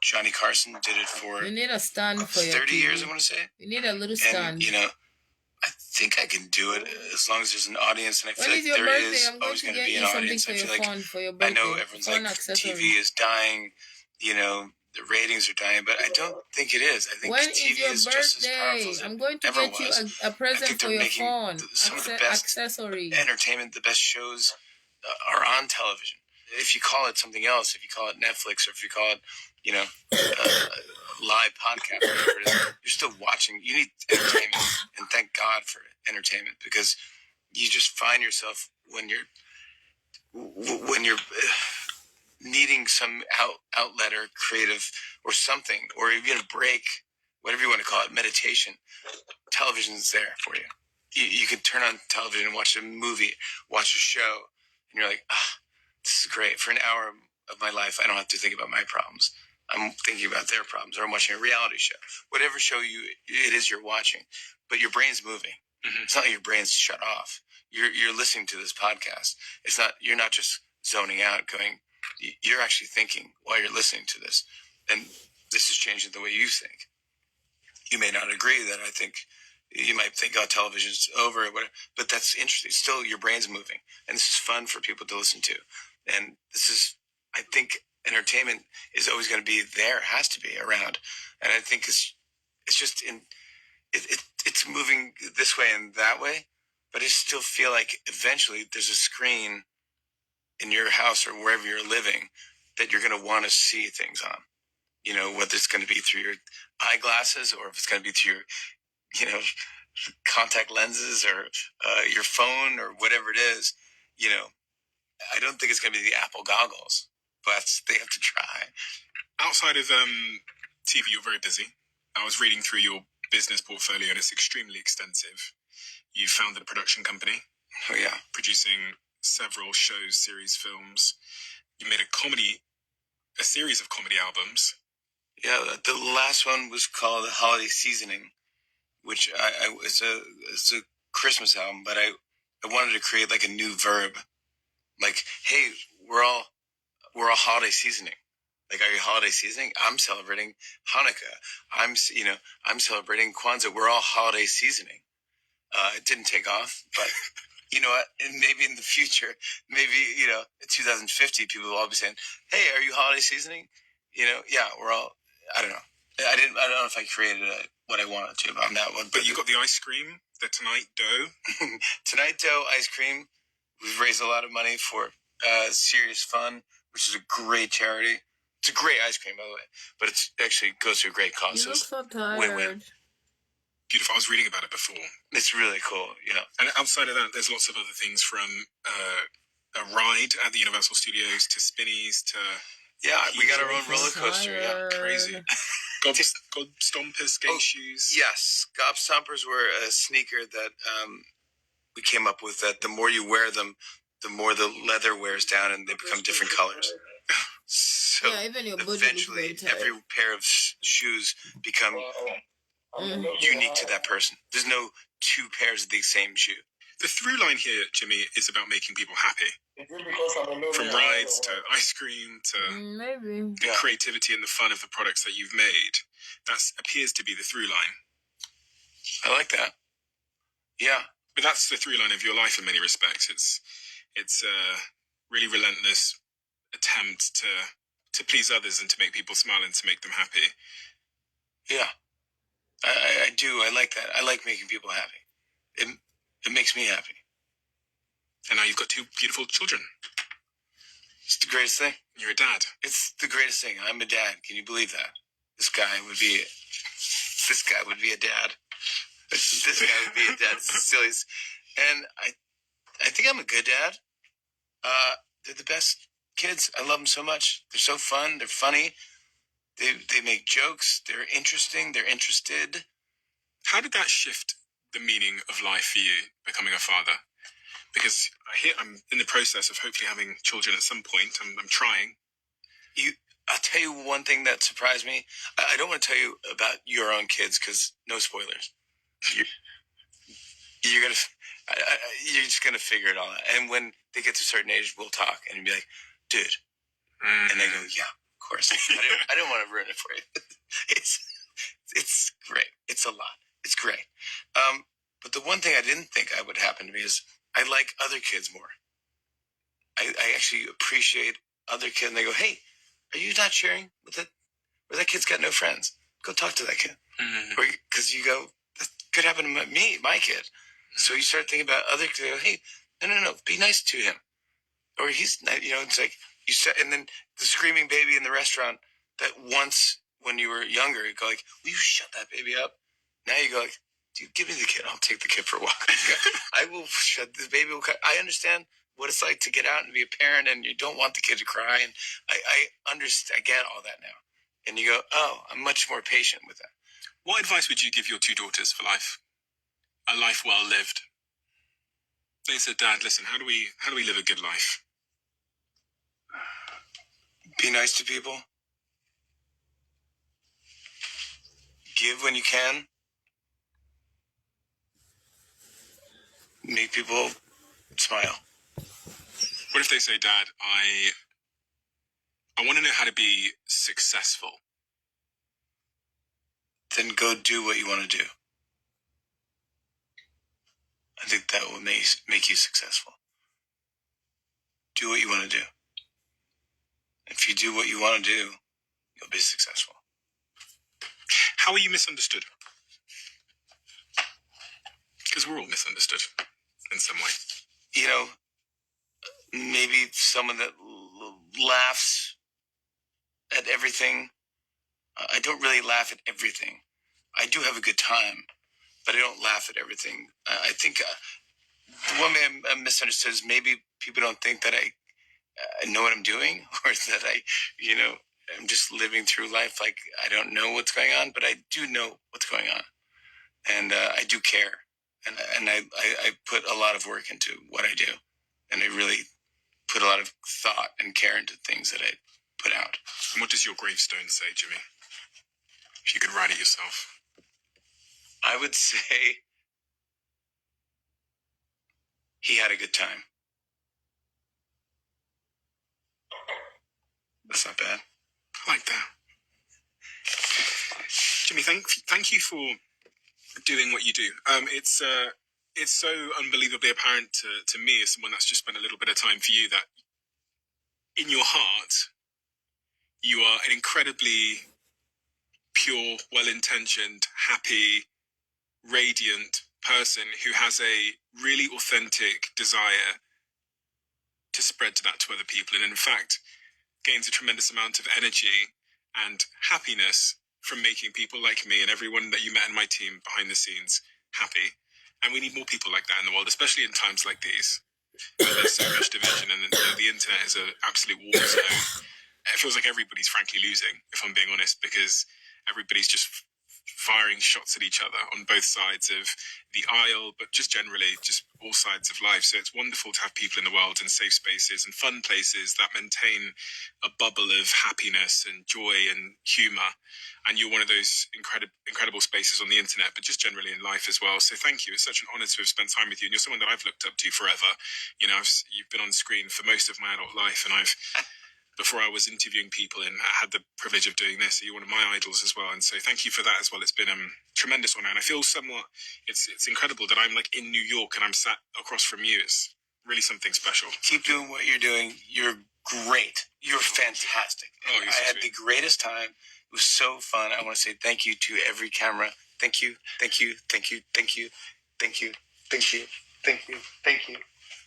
Johnny Carson did it for You need a stand for 30 years, I want to say. You need a little stand. And, I think I can do it as long as there's an audience, and I feel like there is always going to be an audience. I feel like I know everyone's like TV is dying, the ratings are dying, but I don't think it is. I think when TV is just as powerful as I'm going to get you a present for your phone. Some of the best accessory entertainment, the best shows are on television. If you call it something else, if you call it Netflix, or if you call it, live podcast, whatever it is, you're still watching. You need entertainment, and thank God for entertainment, because you just find yourself when you're needing some outlet or creative or something, or even a break, whatever you want to call it, meditation. Television's there for you. You can turn on television and watch a movie, watch a show, and you're like, this is great. For an hour of my life, I don't have to think about my problems. I'm thinking about their problems, or I'm watching a reality show. Whatever show it is you're watching, but your brain's moving. Mm-hmm. It's not like your brain's shut off. You're listening to this podcast. You're not just zoning out, going. You're actually thinking while you're listening to this, and this is changing the way you think. You may not agree that I think. You might think, television's over or whatever, but that's interesting. Still, your brain's moving, and this is fun for people to listen to. And this is, I think, entertainment is always going to be there, has to be around. And I think it's just it's moving this way and that way, but I still feel like eventually there's a screen in your house or wherever you're living that you're going to want to see things on. Whether it's going to be through your eyeglasses or if it's going to be through your contact lenses or your phone or whatever it is, I don't think it's going to be the Apple goggles, but they have to try. Outside of TV, you're very busy. I was reading through your business portfolio, and it's extremely extensive. You founded a production company. Oh, yeah. Producing several shows, series, films. You made a series of comedy albums. Yeah, the last one was called Holiday Seasoning, which it's a Christmas album, but I wanted to create like a new verb. Like, hey, we're all holiday seasoning. Like, are you holiday seasoning? I'm celebrating Hanukkah. I'm celebrating Kwanzaa. We're all holiday seasoning. It didn't take off, but you know what? And maybe in the future, maybe, in 2050, people will all be saying, hey, are you holiday seasoning? Yeah, we're all, I don't know. I don't know if I created what I wanted to on that one. But you got the ice cream, the Tonight Dough. Tonight Dough ice cream. We've raised a lot of money for Serious Fun, which is a great charity. It's a great ice cream, by the way, but it actually goes to a great cause. You look so tired. Win-win. Beautiful. I was reading about it before. It's really cool, And outside of that, there's lots of other things, from a ride at the Universal Studios to spinnies to... Yeah, we got our own roller coaster. Yeah, crazy. God Stompers skate shoes. Yes, Gob Stompers were a sneaker that we came up with. That the more you wear them, the more the leather wears down, and they become different colors. So even your eventually, every pair of shoes become unique to that person. There's no two pairs of the same shoe. The through line here, Jimmy, is about making people happy. From rides to ice cream to maybe the creativity and the fun of the products that you've made. That appears to be the through line. I like that. Yeah. But that's the through line of your life in many respects. It's a really relentless attempt to please others and to make people smile and to make them happy. Yeah, I do. I like that. I like making people happy. It makes me happy. And now you've got 2 beautiful children. It's the greatest thing. You're a dad. It's the greatest thing. I'm a dad. Can you believe that? This guy would be a dad. This guy would be a dad. It's the silliest. And I think I'm a good dad. They're the best kids. I love them so much. They're so fun. They're funny. They make jokes. They're interesting. They're interested. How did that shift the meaning of life for you, becoming a father? Because I'm in the process of hopefully having children at some point. I'm trying. I'll tell you one thing that surprised me. I don't want to tell you about your own kids because no spoilers. You're just gonna figure it all out. And when they get to a certain age, we'll talk and you'll be like, dude. And they go, yeah, of course. I didn't want to ruin it for you. It's great. It's a lot. It's great. But the one thing I didn't think I would happen to me is I like other kids more. I actually appreciate other kids. And they go, hey, are you not sharing with it? Or that kid's got no friends. Go talk to that kid. Because you go, that could happen to my kid. So you start thinking about other kids. Go, hey, no, be nice to him. Or he's, it's like you said, and then the screaming baby in the restaurant that once when you were younger, you go like, will you shut that baby up? Now you go like, dude, give me the kid. I'll take the kid for a walk. I will shut the baby. I understand what it's like to get out and be a parent and you don't want the kid to cry. And I understand, I get all that now. And you go, oh, I'm much more patient with that. What advice would you give your 2 daughters for life? A life well lived. They said, Dad, listen, how do we live a good life? Be nice to people. Give when you can. Make people smile. What if they say, Dad, I want to know how to be successful? Then go do what you want to do. I think that will make you successful. Do what you want to do. If you do what you want to do, you'll be successful. How are you misunderstood? Because we're all misunderstood in some way. Maybe someone that laughs at everything. I don't really laugh at everything. I do have a good time, but I don't laugh at everything. I think the one way I'm misunderstood is maybe people don't think that I know what I'm doing or that I'm just living through life like I don't know what's going on, but I do know what's going on. And I do care. And I put a lot of work into what I do. And I really put a lot of thought and care into things that I put out. And what does your gravestone say, Jimmy? If you could write it yourself. I would say he had a good time. That's not bad. I like that. Jimmy, thank you for doing what you do. It's so unbelievably apparent to me as someone that's just spent a little bit of time for you that in your heart, you are an incredibly pure, well-intentioned, happy, radiant person who has a really authentic desire to spread that to other people. And in fact, gains a tremendous amount of energy and happiness from making people like me and everyone that you met in my team behind the scenes happy. And we need more people like that in the world, especially in times like these. There's so much division and the internet is an absolute war zone. It feels like everybody's frankly losing, if I'm being honest, because everybody's just firing shots at each other on both sides of the aisle, but just generally, just all sides of life. So it's wonderful to have people in the world and safe spaces and fun places that maintain a bubble of happiness and joy and humour. And you're one of those incredible spaces on the internet, but just generally in life as well. So thank you. It's such an honour to have spent time with you. And you're someone that I've looked up to forever. You've been on screen for most of my adult life, and I've before I was interviewing people, and I had the privilege of doing this. So you're one of my idols as well, and so thank you for that as well. It's been a tremendous honor, and I feel somewhat it's incredible that I'm like in New York and I'm sat across from you. It's really something special. Keep doing what you're doing. You're great. You're fantastic. Oh, I had the greatest time. It was so fun. I want to say thank you to every camera. Thank you, thank you, thank you, thank you, thank you, thank you, thank you, thank you.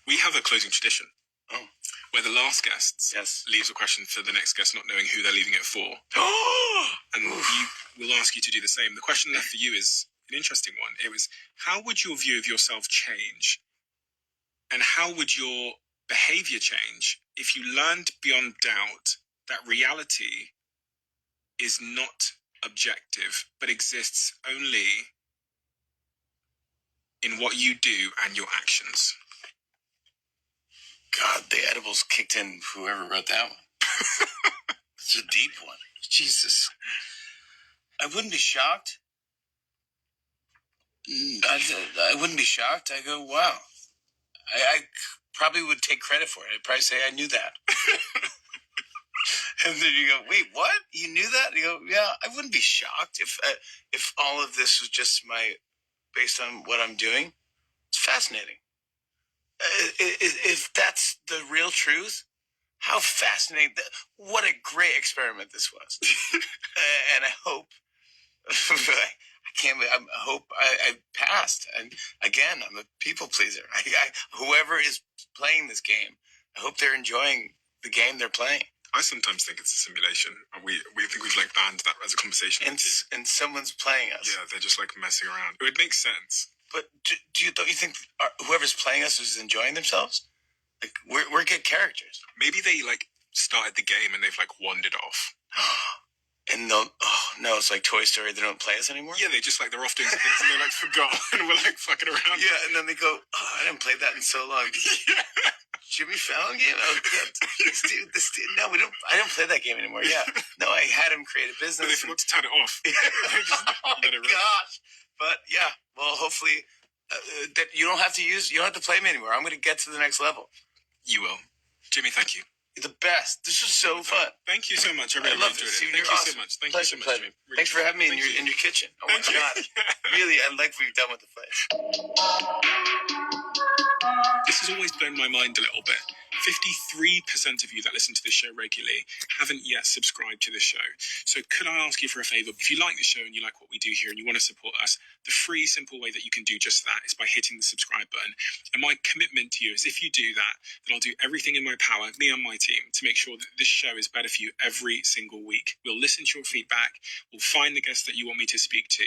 We have a closing tradition. Oh. Where the last guest leaves a question for the next guest, not knowing who they're leaving it for. And we'll ask you to do the same. The question left for you is an interesting one. It was, how would your view of yourself change? And how would your behavior change if you learned beyond doubt that reality is not objective, but exists only in what you do and your actions? God, the edibles kicked in, whoever wrote that one. It's a deep one. Jesus. I wouldn't be shocked. I wouldn't be shocked. I go, wow. I probably would take credit for it. I'd probably say I knew that. And then you go, wait, what? You knew that? You go, yeah, I wouldn't be shocked if all of this was just based on what I'm doing. It's fascinating. If that's the real truth, how fascinating! What a great experiment this was. And I hope, I hope I passed. And again, I'm a people pleaser. Whoever is playing this game, I hope they're enjoying the game they're playing. I sometimes think it's a simulation. We think we've like banned that as a conversation. And someone's playing us. Yeah, they're just like messing around. It would make sense. But don't you think whoever's playing us is enjoying themselves? Like we're good characters. Maybe they like started the game and they've like wandered off. And no, it's like Toy Story. They don't play us anymore. Yeah, they're off doing some things and they like forgot and we're like fucking around. Yeah, and then they go, oh, I didn't play that in so long. Yeah. Jimmy Fallon game? Oh, yeah. This dude. No, I don't play that game anymore. Yeah. No, I had him create a business. But they forgot to turn it off. Oh my gosh. But yeah, well, hopefully that you don't have to play me anymore. I'm going to get to the next level. You will. Jimmy, thank you. You're the best. This was so fun. Thank you so much. I really enjoyed it. Thank you so much. Thank you so much, Jimmy. Really Thanks for having me in your kitchen. Oh my God. Really, I like what you've done with the place. This has always blown my mind a little bit. 53% of you that listen to this show regularly haven't yet subscribed to the show. So could I ask you for a favour? If you like the show and you like what we do here and you want to support us, the free, simple way that you can do just that is by hitting the subscribe button. And my commitment to you is if you do that, then I'll do everything in my power, me and my team, to make sure that this show is better for you every single week. We'll listen to your feedback. We'll find the guests that you want me to speak to.